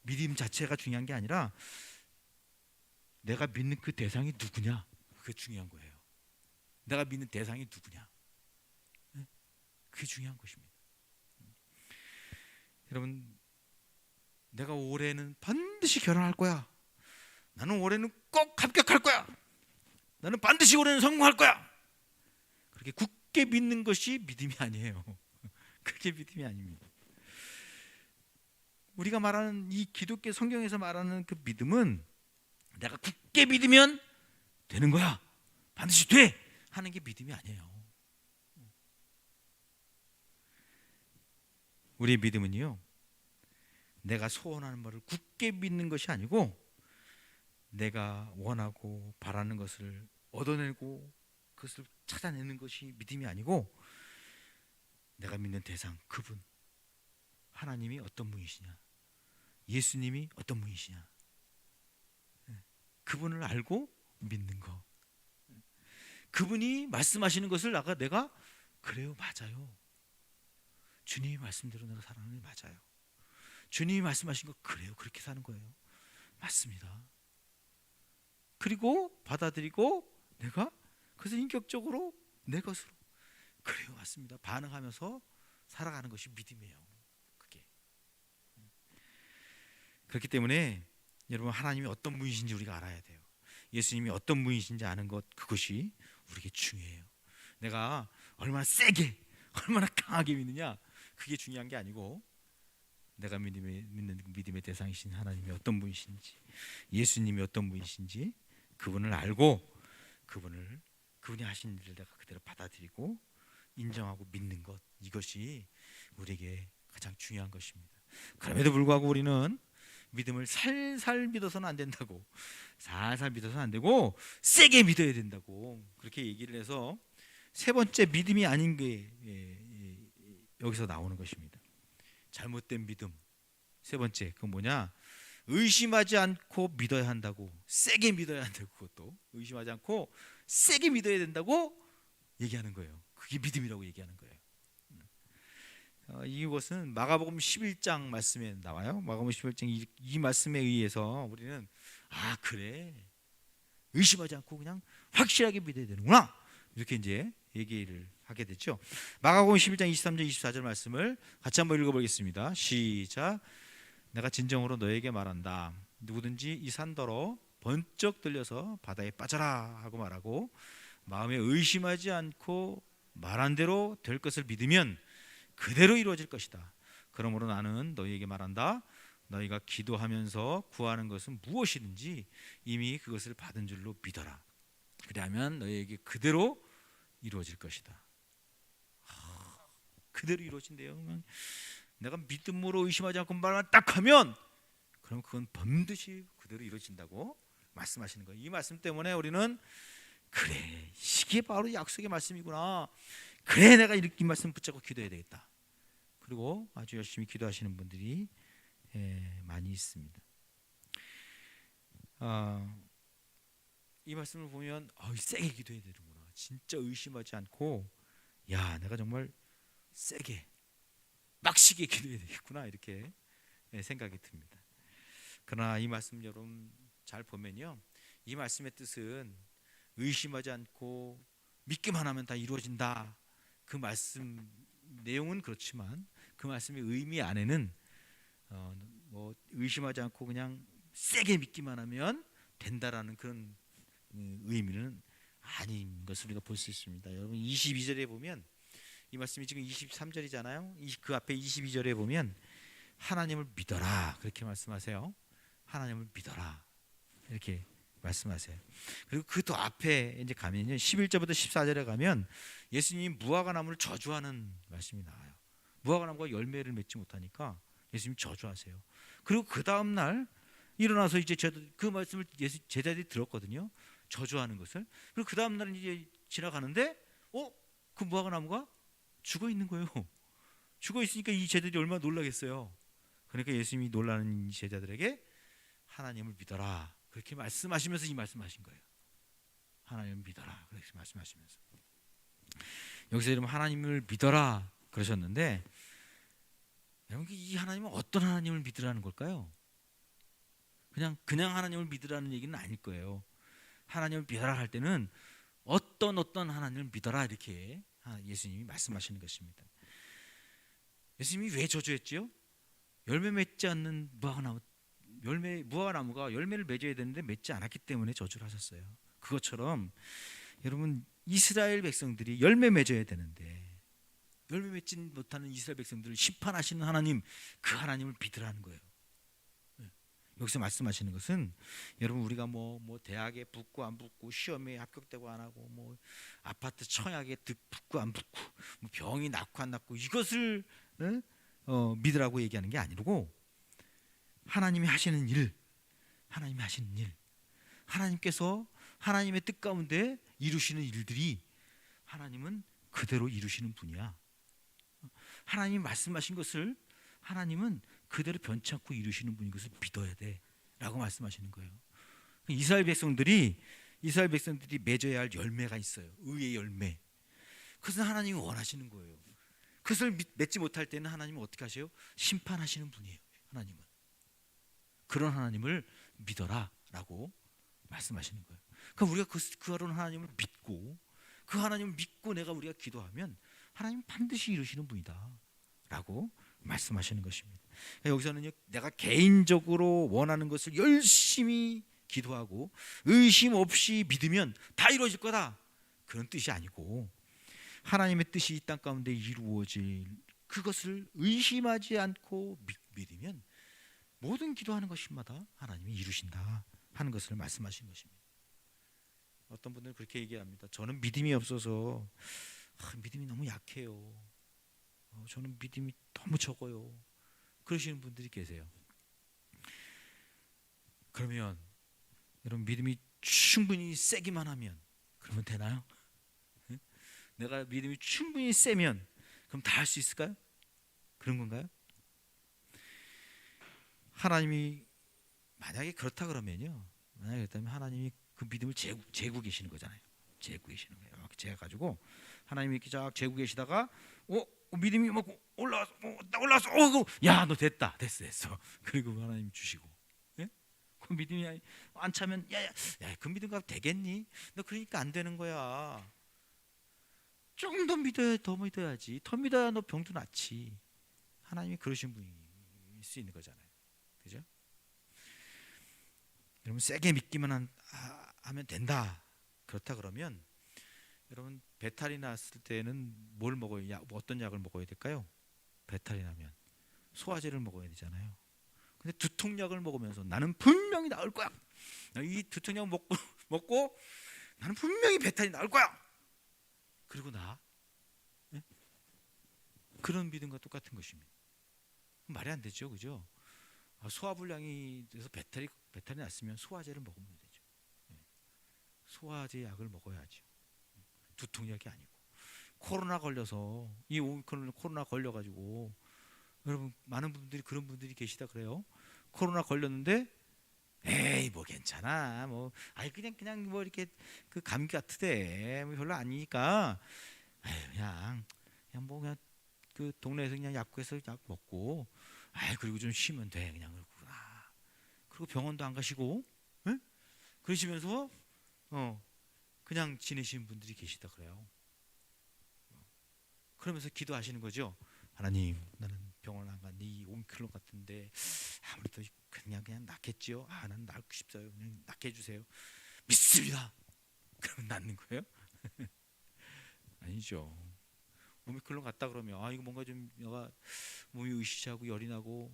믿음 자체가 중요한 게 아니라 내가 믿는 그 대상이 누구냐 그게 중요한 거예요. 내가 믿는 대상이 누구냐 그게 중요한 것입니다. 여러분 내가 올해는 반드시 결혼할 거야. 나는 올해는 꼭 합격할 거야. 나는 반드시 올해는 성공할 거야. 그렇게 굳게 믿는 것이 믿음이 아니에요. 그게 믿음이 아닙니다. 우리가 말하는 이 기독교 성경에서 말하는 그 믿음은 내가 굳게 믿으면 되는 거야. 반드시 돼 하는 게 믿음이 아니에요. 우리의 믿음은요 내가 소원하는 바를 굳게 믿는 것이 아니고 내가 원하고 바라는 것을 얻어내고 그것을 찾아내는 것이 믿음이 아니고 내가 믿는 대상 그분 하나님이 어떤 분이시냐 예수님이 어떤 분이시냐 그분을 알고 믿는 거 그분이 말씀하시는 것을 내가 그래요 맞아요 주님이 말씀대로 내가 살아가는 게 맞아요 주님이 말씀하신 거 그래요 그렇게 사는 거예요 맞습니다 그리고 받아들이고 내가 그래서 인격적으로 내 것으로 그래요 맞습니다 반응하면서 살아가는 것이 믿음이에요 그게 그렇기 때문에 여러분 하나님이 어떤 분이신지 우리가 알아야 돼요. 예수님이 어떤 분이신지 아는 것, 그것이 우리에게 중요해요. 내가 얼마나 세게 얼마나 강하게 믿느냐, 그게 중요한 게 아니고 내가 믿는 믿음의 대상이신 하나님이 어떤 분이신지, 예수님이 어떤 분이신지 그분을 알고 그분이 하신 일을 내가 그대로 받아들이고 인정하고 믿는 것, 이것이 우리에게 가장 중요한 것입니다. 그럼에도 불구하고 우리는 믿음을 살살 믿어서는 안 된다고, 살살 믿어서는 안 되고 세게 믿어야 된다고 그렇게 얘기를 해서 세 번째 믿음이 아닌 게 여기서 나오는 것입니다. 잘못된 믿음. 세 번째, 그건 뭐냐? 의심하지 않고 믿어야 한다고, 세게 믿어야 한다고, 그것도 의심하지 않고 세게 믿어야 된다고 얘기하는 거예요. 그게 믿음이라고 얘기하는 거예요. 이것은 마가복음 11장 말씀에 나와요. 마가복음 11장 이 말씀에 의해서 우리는 그래, 의심하지 않고 그냥 확실하게 믿어야 되는구나, 이렇게 이제 얘기를 하게 됐죠. 마가복음 11장 23절 24절 말씀을 같이 한번 읽어보겠습니다. 시작. 내가 진정으로 너에게 말한다. 누구든지 이 산더러 번쩍 들려서 바다에 빠져라 하고 말하고 마음에 의심하지 않고 말한 대로 될 것을 믿으면 그대로 이루어질 것이다. 그러므로 나는 너희에게 말한다. 너희가 기도하면서 구하는 것은 무엇이든지 이미 그것을 받은 줄로 믿어라. 그리하면 너희에게 그대로 이루어질 것이다. 그대로 이루어진대요. 내가 믿음으로 의심하지 않고 말만 딱 하면 그럼 그건 반드시 그대로 이루어진다고 말씀하시는 거예요. 이 말씀 때문에 우리는 그래, 이게 바로 약속의 말씀이구나, 그래 내가 이 말씀 붙잡고 기도해야 되겠다. 그리고 아주 열심히 기도하시는 분들이 많이 있습니다. 이 말씀을 보면 세게 기도해야 되는구나, 진짜 의심하지 않고 내가 정말 세게 빡시게 기도해야 되겠구나, 이렇게 생각이 듭니다. 그러나 이 말씀 여러분 잘 보면요, 이 말씀의 뜻은 의심하지 않고 믿기만 하면 다 이루어진다, 그 말씀 내용은 그렇지만 그 말씀의 의미 안에는 의심하지 않고 그냥 세게 믿기만 하면 된다라는 그런 의미는 아닌 것을 우리가 볼 수 있습니다. 여러분 22절에 보면, 이 말씀이 지금 23절이잖아요. 그 앞에 22절에 보면 하나님을 믿어라, 그렇게 말씀하세요. 하나님을 믿어라, 이렇게 말씀하세요. 그리고 그 더 앞에 이제 가면요, 11절부터 14절에 가면 예수님이 무화과 나무를 저주하는 말씀이 나와요. 무화과 나무가 열매를 맺지 못하니까 예수님이 저주하세요. 그리고 그 다음 날 일어나서 이제 그 말씀을 제자들이 들었거든요, 저주하는 것을. 그리고 그 다음 날 이제 지나가는데 그 무화과 나무가 죽어 있는 거예요. 죽어 있으니까 이 제자들이 얼마나 놀라겠어요. 그러니까 예수님이 놀라는 이 제자들에게 하나님을 믿어라, 그렇게 말씀하시면서 이 말씀하신 거예요. 하나님을 믿어라, 그렇게 말씀하시면서. 여기서 여러분 하나님을 믿어라 그러셨는데, 여러분 이 하나님은 어떤 하나님을 믿으라는 걸까요? 그냥 하나님을 믿으라는 얘기는 아닐 거예요. 하나님을 믿어라 할 때는 어떤 하나님을 믿어라, 이렇게 예수님이 말씀하시는 것입니다. 예수님이 왜 저주했지요? 열매 맺지 않는 무화과 나무가 열매를 맺어야 되는데 맺지 않았기 때문에 저주를 하셨어요. 그것처럼 여러분 이스라엘 백성들이 열매 맺어야 되는데 열매 맺지 못하는 이스라엘 백성들을 심판하시는 하나님, 그 하나님을 믿으라는 거예요. 여기서 말씀하시는 것은 여러분 우리가 뭐 대학에 붙고 안 붙고, 시험에 합격되고 안 하고, 뭐 아파트 청약에 붙고 안 붙고, 뭐 병이 낫고 안 낫고, 이것을 믿으라고 얘기하는 게 아니고, 하나님이 하시는 일, 하나님께서 하나님의 뜻 가운데 이루시는 일들이 하나님은 그대로 이루시는 분이야. 하나님이 말씀하신 것을 하나님은 그대로 변치 않고 이루시는 분인 것을 믿어야 돼 라고 말씀하시는 거예요. 이스라엘 백성들이 맺어야 할 열매가 있어요. 의의 열매. 그것은 하나님이 원하시는 거예요. 그것을 맺지 못할 때는 하나님은 어떻게 하세요? 심판하시는 분이에요. 하나님은. 그런 하나님을 믿어라 라고 말씀하시는 거예요. 그러니까 우리가 그런 하나님을 믿고, 그 하나님을 믿고 우리가 기도하면 하나님은 반드시 이루시는 분이다 라고 말씀하시는 것입니다. 여기서는 내가 개인적으로 원하는 것을 열심히 기도하고 의심 없이 믿으면 다 이루어질 거다, 그런 뜻이 아니고 하나님의 뜻이 이 땅 가운데 이루어질 그것을 의심하지 않고 믿으면 모든 기도하는 것마다 하나님이 이루신다 하는 것을 말씀하신 것입니다. 어떤 분들은 그렇게 얘기합니다. 저는 믿음이 없어서 믿음이 너무 약해요. 저는 믿음이 너무 적어요. 그러시는 분들이 계세요. 그러면 여러분, 믿음이 충분히 세기만 하면 그러면 되나요? 내가 믿음이 충분히 세면 그럼 다 할 수 있을까요? 그런 건가요? 하나님이 만약에 그렇다 그러면요, 만약에 그렇다면 하나님이 그 믿음을 재고 계시는 거잖아요. 재고 계시는 거예요. 이렇게 재가지고 하나님이 이렇게 쫙 재고 계시다가 믿음이 막 올라왔어. 야, 너 됐어. 그리고 하나님 주시고, 예? 그 믿음이 안 차면 야, 그 믿음과 되겠니? 너 그러니까 안 되는 거야. 조금 더 믿어야지. 더 믿어야 너 병도 낫지. 하나님이 그러신 분일 수 있는 거잖아요. 그죠? 여러분, 세게 믿기만 하면 된다. 그렇다 그러면 여러분, 배탈이 났을 때는 뭘 먹어야, 어떤 약을 먹어야 될까요? 배탈이 나면 소화제를 먹어야 되잖아요. 근데 두통약을 먹으면서 나는 분명히 나을 거야. 이 두통약 먹고 나는 분명히 배탈이 나을 거야. 그리고 예? 그런 믿음과 똑같은 것입니다. 말이 안 되죠, 그죠? 소화불량이 돼서 배탈이 났으면 소화제를 먹으면 되죠. 소화제 약을 먹어야죠. 두통약이 아니고. 코로나 걸려서 이 코로나 걸려가지고 여러분, 많은 분들이 그런 분들이 계시다 그래요. 코로나 걸렸는데 에이 뭐 괜찮아, 뭐 그냥 뭐 이렇게 그 감기 같으대, 뭐 별로 아니니까 그냥 그 동네에서 그냥 약국에서 약 먹고 그리고 좀 쉬면 돼, 그냥. 그리고 병원도 안 가시고, 에? 그러시면서 그냥 지내시는 분들이 계시다 그래요. 그러면서 기도하시는 거죠. 하나님, 나는 병원 안 갔는데 이 오미크론 같은데 아무래도 그냥 낫겠지요. 난 낫고 싶어요. 그냥 낫게 해주세요. 믿습니다. 그러면 낫는 거예요? 아니죠. 오미크론 갔다 그러면 이거 뭔가 좀 내가 몸이 으시시하고 열이 나고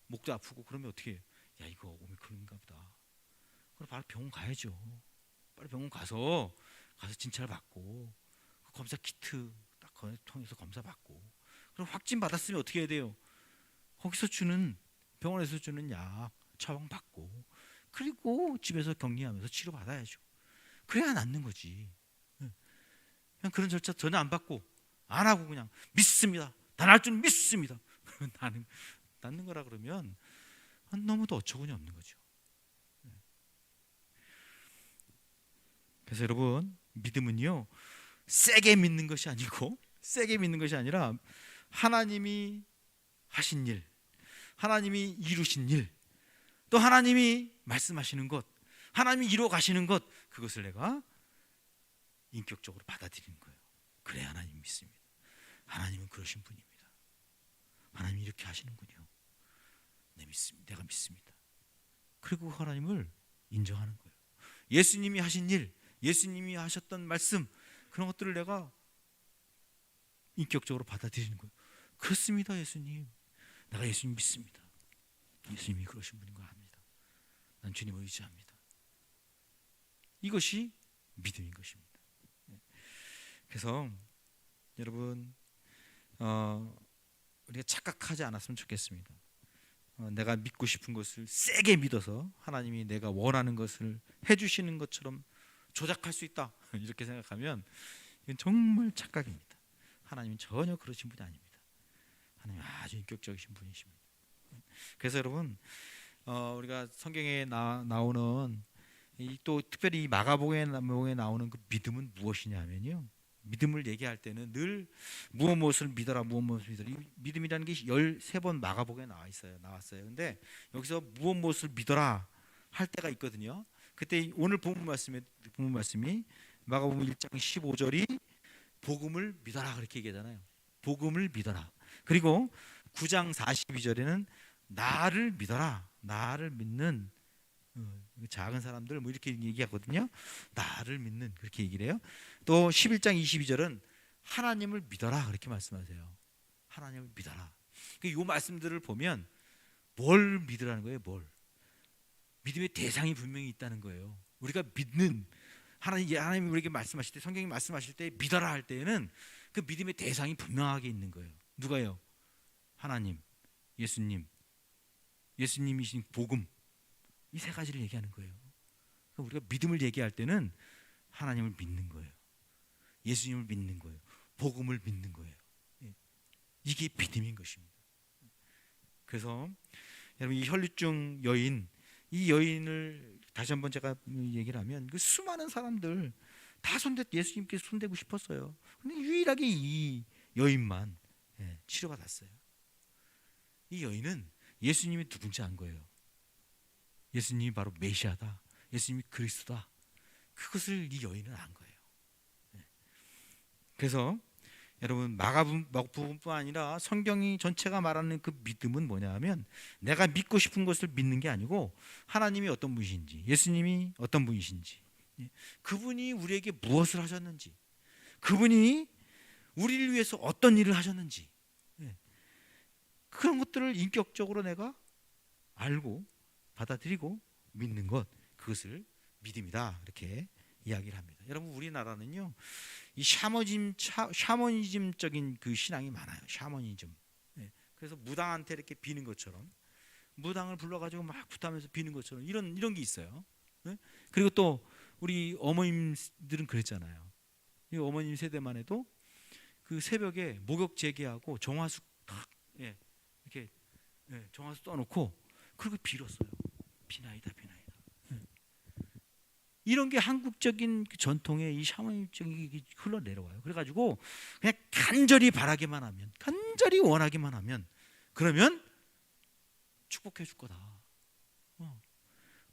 목도 아프고 그러면 어떻게 해요? 야, 이거 오미크론인가 보다. 그럼 바로 병원 가야죠. 빨리 병원 가서 진찰 받고 그 검사 키트 딱 통해서 검사 받고, 그럼 확진 받았으면 어떻게 해야 돼요? 거기서 병원에서 주는 약 처방 받고, 그리고 집에서 격리하면서 치료 받아야죠. 그래야 낫는 거지. 그냥 그런 절차 전혀 안 받고 안 하고 그냥 믿습니다. 다 날 줄 믿습니다. 그러면 낫는 거라 그러면 너무도 어처구니 없는 거죠. 그래서 여러분, 믿음은요, 세게 믿는 것이 아니라 하나님이 하신 일, 하나님이 이루신 일, 또 하나님이 말씀하시는 것, 하나님이 이루어 가시는 것, 그것을 내가 인격적으로 받아들이는 거예요. 그래 하나님 믿습니다. 하나님은 그러신 분입니다. 하나님이 이렇게 하시는군요. 내가 믿습니다. 그리고 하나님을 인정하는 거예요. 예수님이 하신 일, 예수님이 하셨던 말씀, 그런 것들을 내가 인격적으로 받아들이는 거예요. 그렇습니다, 예수님. 내가 예수님 믿습니다. 예수님이 그러신 분인 거 압니다. 난 주님을 의지합니다. 이것이 믿음인 것입니다. 그래서 여러분, 우리가 착각하지 않았으면 좋겠습니다. 내가 믿고 싶은 것을 세게 믿어서 하나님이 내가 원하는 것을 해주시는 것처럼 조작할 수 있다, 이렇게 생각하면 이건 정말 착각입니다. 하나님은 전혀 그러신 분이 아닙니다. 하나님 아주 인격적이신 분이십니다. 그래서 여러분, 우리가 성경에 나오는 또 특별히 이 마가복음에 나오는 그 믿음은 무엇이냐면요, 믿음을 얘기할 때는 늘 무엇을 믿어라, 무엇을 믿어라. 이 믿음이라는 게 13번 마가복음에 나왔어요. 근데 여기서 무엇을 믿어라 할 때가 있거든요. 그때 오늘 본문 말씀이 마가복음 1장 15절이 복음을 믿어라 그렇게 얘기하잖아요. 복음을 믿어라. 그리고 9장 42절에는 나를 믿어라. 나를 믿는 작은 사람들 뭐 이렇게 얘기하거든요. 나를 믿는 그렇게 얘기를 해요. 또 11장 22절은 하나님을 믿어라 그렇게 말씀하세요. 하나님을 믿어라. 이 말씀들을 보면 뭘 믿으라는 거예요? 뭘? 믿음의 대상이 분명히 있다는 거예요. 우리가 믿는 하나님이 우리에게 말씀하실 때, 성경이 말씀하실 때 믿어라 할 때에는 그 믿음의 대상이 분명하게 있는 거예요. 누가요? 하나님, 예수님이신 복음, 이 세 가지를 얘기하는 거예요. 그러니까 우리가 믿음을 얘기할 때는 하나님을 믿는 거예요. 예수님을 믿는 거예요. 복음을 믿는 거예요. 이게 믿음인 것입니다. 그래서 여러분 이 혈류증 여인, 이 여인을 다시 한번 제가 얘기를 하면 그 수많은 사람들 다 예수님께 손대고 싶었어요. 근데 유일하게 이 여인만 치료받았어요. 이 여인은 예수님이 누군지 안 거예요. 예수님이 바로 메시아다. 예수님이 그리스도다. 그것을 이 여인은 안 거예요. 그래서 여러분 마가복음뿐 아니라 성경이 전체가 말하는 그 믿음은 뭐냐 하면 내가 믿고 싶은 것을 믿는 게 아니고 하나님이 어떤 분이신지, 예수님이 어떤 분이신지, 그분이 우리에게 무엇을 하셨는지, 그분이 우리를 위해서 어떤 일을 하셨는지, 그런 것들을 인격적으로 내가 알고 받아들이고 믿는 것, 그것을 믿음이다 이렇게 이야기를 합니다. 여러분 우리나라는요 이 샤머니즘적인 그 신앙이 많아요. 샤머니즘. 그래서 무당한테 이렇게 비는 것처럼, 무당을 불러가지고 막 굿하면서 비는 것처럼 이런 게 있어요. 그리고 또 우리 어머님들은 그랬잖아요. 이 어머님 세대만 해도 그 새벽에 목욕 재개하고 정화수 탁 이렇게 정화수 떠놓고 그리고 빌었어요. 비나이다. 이런 게 한국적인 전통의 이 샤머니즘이 흘러내려와요. 그래가지고 그냥 간절히 바라기만 하면, 간절히 원하기만 하면, 그러면 축복해 줄 거다.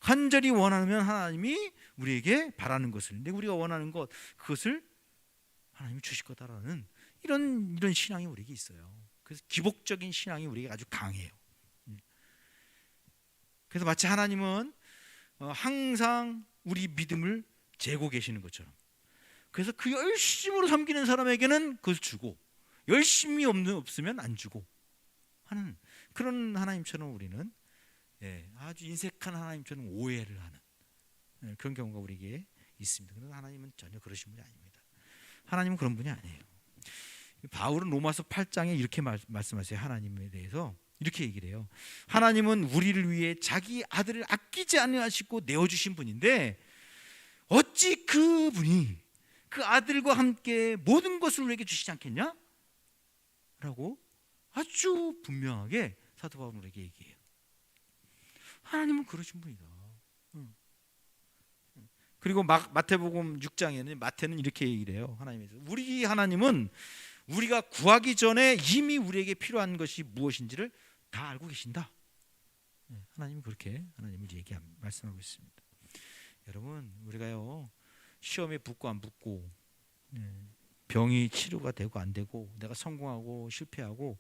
간절히 원하면 하나님이 우리에게 바라는 것을, 근데 우리가 원하는 것, 그것을 하나님이 주실 거다라는 이런 신앙이 우리에게 있어요. 그래서 기복적인 신앙이 우리에게 아주 강해요. 그래서 마치 하나님은 항상 우리 믿음을 재고 계시는 것처럼, 그래서 그 열심으로 섬기는 사람에게는 그것을 주고 열심히 없으면 안 주고 하는 그런 하나님처럼 우리는 아주 인색한 하나님처럼 오해를 하는 그런 경우가 우리에게 있습니다. 그런데 하나님은 전혀 그러신 분이 아닙니다. 하나님은 그런 분이 아니에요. 바울은 로마서 8장에 이렇게 말씀하세요. 하나님에 대해서 이렇게 얘기를 해요. 하나님은 우리를 위해 자기 아들을 아끼지 아니하시고 내어주신 분인데 어찌 그분이 그 아들과 함께 모든 것을 우리에게 주시지 않겠냐? 라고 아주 분명하게 사도 바울은 우리에게 얘기해요. 하나님은 그러신 분이다. 그리고 마태복음 6장에는 마태는 이렇게 얘기를 해요. 우리 하나님은 우리가 구하기 전에 이미 우리에게 필요한 것이 무엇인지를 다 알고 계신다. 하나님이 그렇게 말씀하고 있습니다. 여러분 우리가요 시험에 붙고 안 붙고, 병이 치료가 되고 안 되고, 내가 성공하고 실패하고,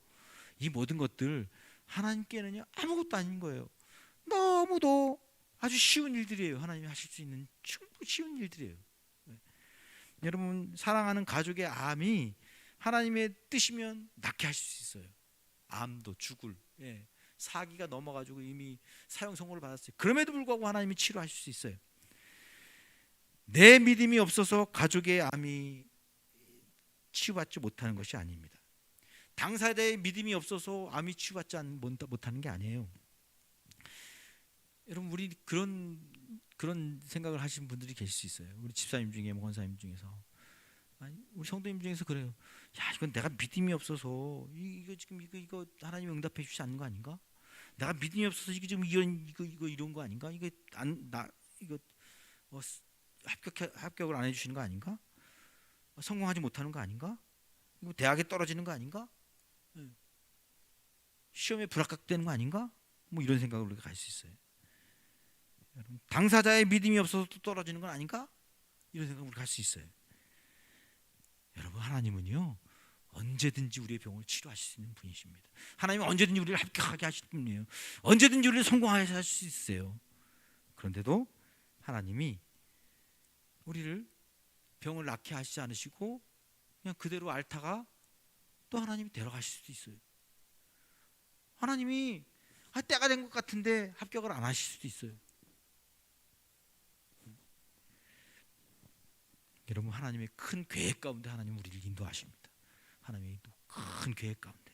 이 모든 것들 하나님께는요 아무것도 아닌 거예요. 너무도 아주 쉬운 일들이에요. 하나님이 하실 수 있는 충분히 쉬운 일들이에요. 여러분 사랑하는 가족의 암이 하나님의 뜻이면 낫게 하실 수 있어요. 암도 죽을 사기가 넘어가지고 이미 사형 선고를 받았어요. 그럼에도 불구하고 하나님이 치료하실 수 있어요. 내 믿음이 없어서 가족의 암이 치유받지 못하는 것이 아닙니다. 당사자의 믿음이 없어서 암이 치유받지 못하는 게 아니에요. 여러분 우리 그런 생각을 하시는 분들이 계실 수 있어요. 우리 집사님 중에, 권사님 중에서, 우리 성도님 중에서 그래요. 야, 이건 내가 믿음이 없어서 이거 지금 이거 하나님이 응답해 주시지 않는 거 아닌가? 내가 믿음이 없어서 이게 지금 이런 거 아닌가? 이거 합격을 안 해주시는 거 아닌가? 성공하지 못하는 거 아닌가? 이거 대학에 떨어지는 거 아닌가? 시험에 불합격되는 거 아닌가? 뭐 이런 생각을 우리가 갈 수 있어요. 당사자의 믿음이 없어서 또 떨어지는 건 아닌가? 이런 생각을 우리가 할 수 있어요. 여러분 하나님은요 언제든지 우리의 병을 치료하실 수 있는 분이십니다. 하나님은 언제든지 우리를 합격하게 하실 분이에요. 언제든지 우리를 성공하게 하실 수 있어요. 그런데도 하나님이 우리를 병을 낫게 하시지 않으시고 그냥 그대로 앓다가 또 하나님이 데려가실 수도 있어요. 하나님이 때가 된 것 같은데 합격을 안 하실 수도 있어요. 여러분, 하나님의 큰 계획 가운데 하나님 우리를 인도하십니다. 하나님의 큰 계획 가운데.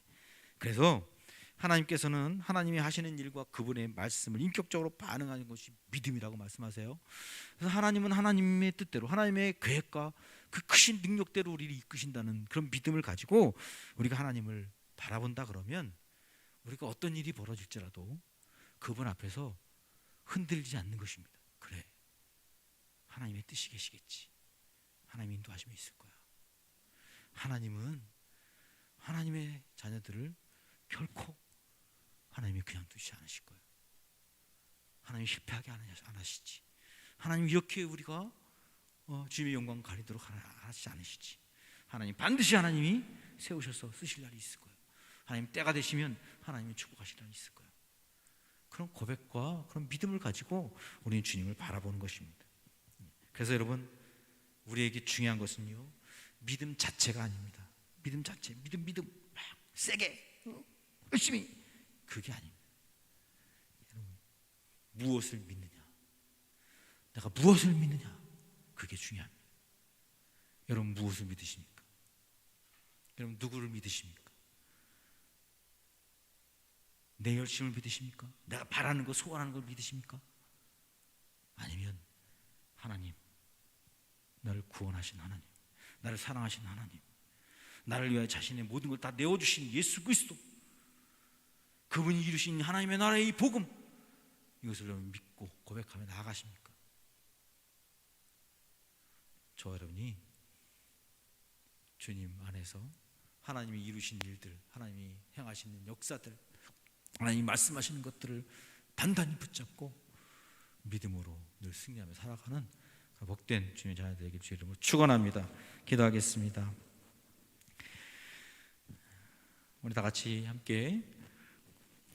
그래서 하나님께서는 하나님이 하시는 일과 그분의 말씀을 인격적으로 반응하는 것이 믿음이라고 말씀하세요. 그래서 하나님은 하나님의 뜻대로 하나님의 계획과 그 크신 능력대로 우리를 이끄신다는 그런 믿음을 가지고 우리가 하나님을 바라본다 그러면 우리가 어떤 일이 벌어질지라도 그분 앞에서 흔들리지 않는 것입니다. 그래, 하나님의 뜻이 계시겠지. 하나님의 인도하심이 있을 거야. 하나님은 하나님의 자녀들을 결코 하나님이 그냥 두지 않으실 거예요. 하나님이 실패하게 안 하시지. 하나님 이렇게 우리가 주님의 영광 가리도록 하시지 않으시지. 하나님 반드시 하나님이 세우셔서 쓰실 날이 있을 거예요. 하나님 때가 되시면 하나님이 축복하실 날이 있을 거예요. 그런 고백과 그런 믿음을 가지고 우리는 주님을 바라보는 것입니다. 그래서 여러분, 우리에게 중요한 것은요, 믿음 자체가 아닙니다. 믿음 자체, 믿음 막 세게 열심히, 그게 아닙니다. 여러분, 무엇을 믿느냐, 내가 무엇을 믿느냐, 그게 중요합니다. 여러분, 무엇을 믿으십니까? 여러분, 누구를 믿으십니까? 내 열심을 믿으십니까? 내가 바라는 거, 소원하는 걸 믿으십니까? 아니면 하나님, 나를 구원하신 하나님, 나를 사랑하신 하나님, 나를 위하여 자신의 모든 걸 다 내어주신 예수 그리스도, 그분이 이루신 하나님의 나라의 이 복음, 이것을 여러분 믿고 고백하며 나아가십니까? 저 여러분이 주님 안에서 하나님이 이루신 일들, 하나님이 행하시는 역사들, 하나님이 말씀하시는 것들을 단단히 붙잡고 믿음으로 늘 승리하며 살아가는 복된 주님의 자녀들에게 주의 이름으로 축원합니다. 기도하겠습니다. 우리 다 같이 함께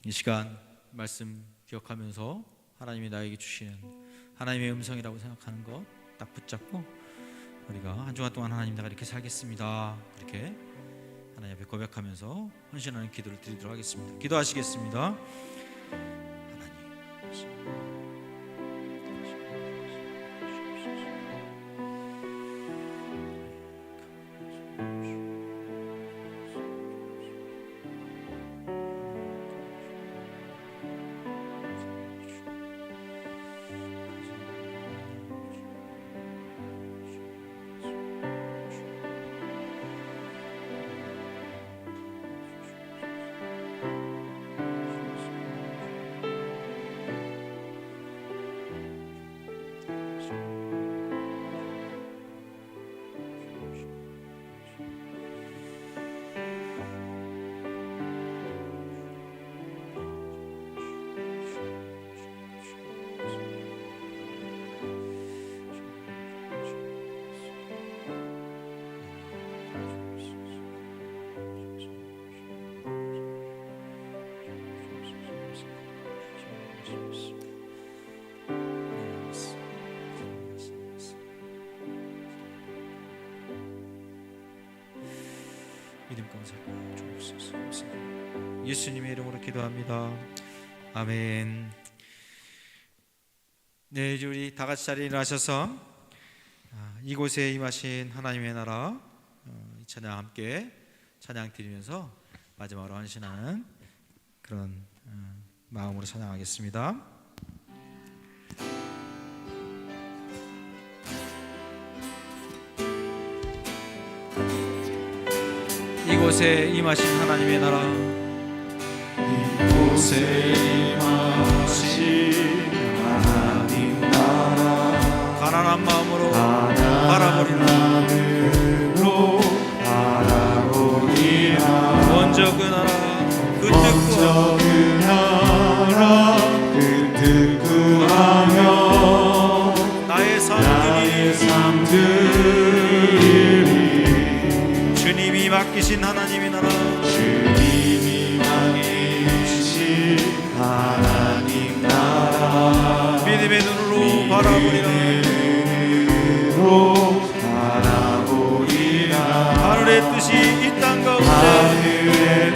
이 시간 말씀 기억하면서 하나님이 나에게 주시는 하나님의 음성이라고 생각하는 것 딱 붙잡고 우리가 한 주간 동안 하나님, 내가 이렇게 살겠습니다, 이렇게 하나님 앞에 고백하면서 헌신하는 기도를 드리도록 하겠습니다. 기도하시겠습니다. 믿음 가운데 주옵소서. 예수님의 이름으로 기도합니다. 아멘. 네, 이제 우리 다 같이 자리에 일어나셔서 이곳에 임하신 하나님의 나라 이 찬양 함께 찬양 드리면서 마지막으로 헌신하는 그런 마음으로 찬양하겠습니다. 이곳에 임하신 하나님의 나라, 이곳에 임하신 하나님 나라, 가난한 마음으로 바라보리라. 먼저 그 나라 그 뜻 구하며 나의 삶들이 주님이 맡기신 하나님 바라보리라. 하늘의 뜻이 이 땅 가운데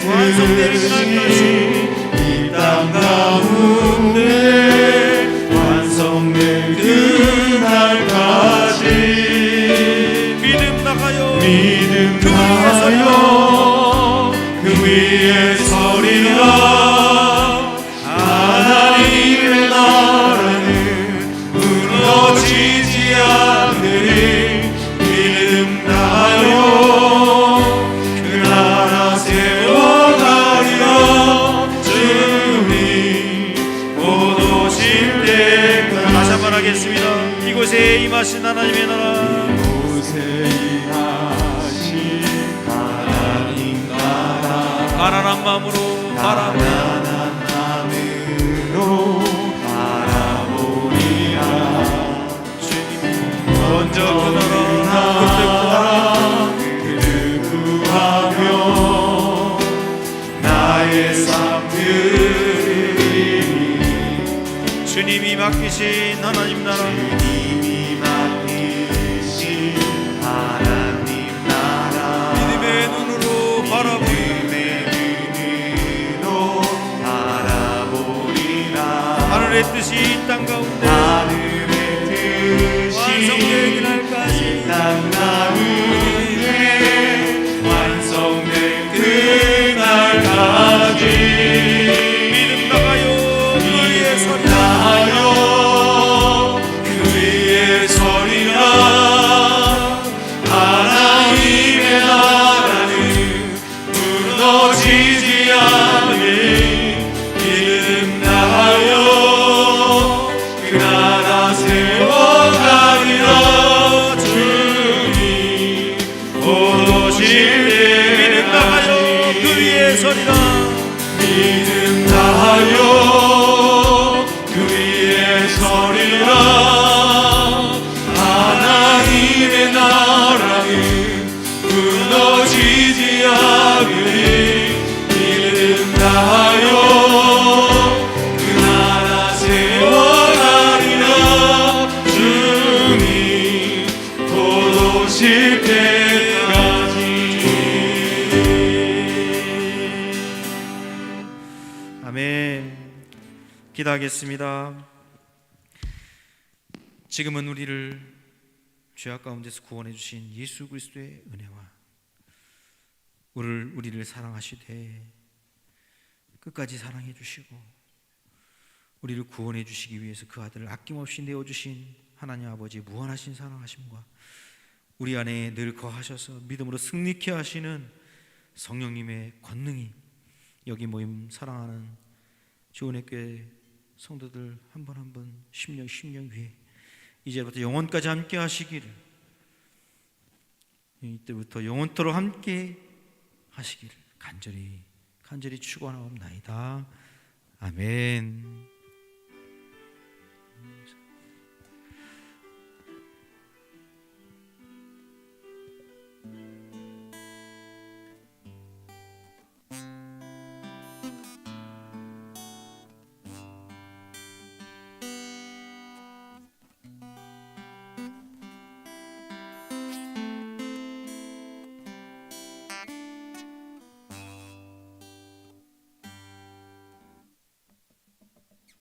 완성되는 날까지, 이 땅 가운데 완성된 그날까지 믿음 나가요. 믿음 그 위에 나가요. 그 위에 서리라. 하나님의 나라는 무너지지 않으리. 믿음 나가요. 그 나라 세워가리라. 주님 곧 오실 때까지. 다시 한번 하겠습니다. 이곳에 임하신 하나님의 나라, 이곳에 임하신 하나님 나라. 가난한 마음으로 바라보라. 바라보리라. 먼저 그 나라 그를 구하며 나의 삶 드리니. 주님이 맡기신 하나님 나라, 주님이 맡기신 하나님 나라. 믿음의 눈으로 바라보라. 하늘의 뜻이 이 땅 가운데 하늘의 뜻이 완성되기 날까지, 이 땅 가운데 완성된 그날까지 믿음 나가요. 그 위에 서리라. 그 위에 서리라. 하나님의 나라는 무너지지 않으니. 믿음 나가요. 그 나라 세워가리라. 주님 곧 오실 믿음 나가요. 그 때까지 위에 서리라. 믿음 나가요. 그 위에 서리라. 하나님의 나라는 무너지지 않으니. 믿음 나가요. 그 나라 세워가리라. 주님 곧 오실 때까지. 아멘. 기도하겠습니다. 지금은 우리를 죄악 가운데서 구원해 주신 예수 그리스도의 은혜와 우리를 사랑하시되 끝까지 사랑해 주시고 우리를 구원해 주시기 위해서 그 아들을 아낌없이 내어 주신 하나님 아버지의 무한하신 사랑하심과 우리 안에 늘 거하셔서 믿음으로 승리케 하시는 성령님의 권능이 여기 모임 사랑하는 주은혜 교회 성도들 한 번 한 번 심령 위에 이제부터 영원까지 함께 하시기를, 이때부터 영원토록 함께 하시기를 간절히 축원하옵나이다. 아멘.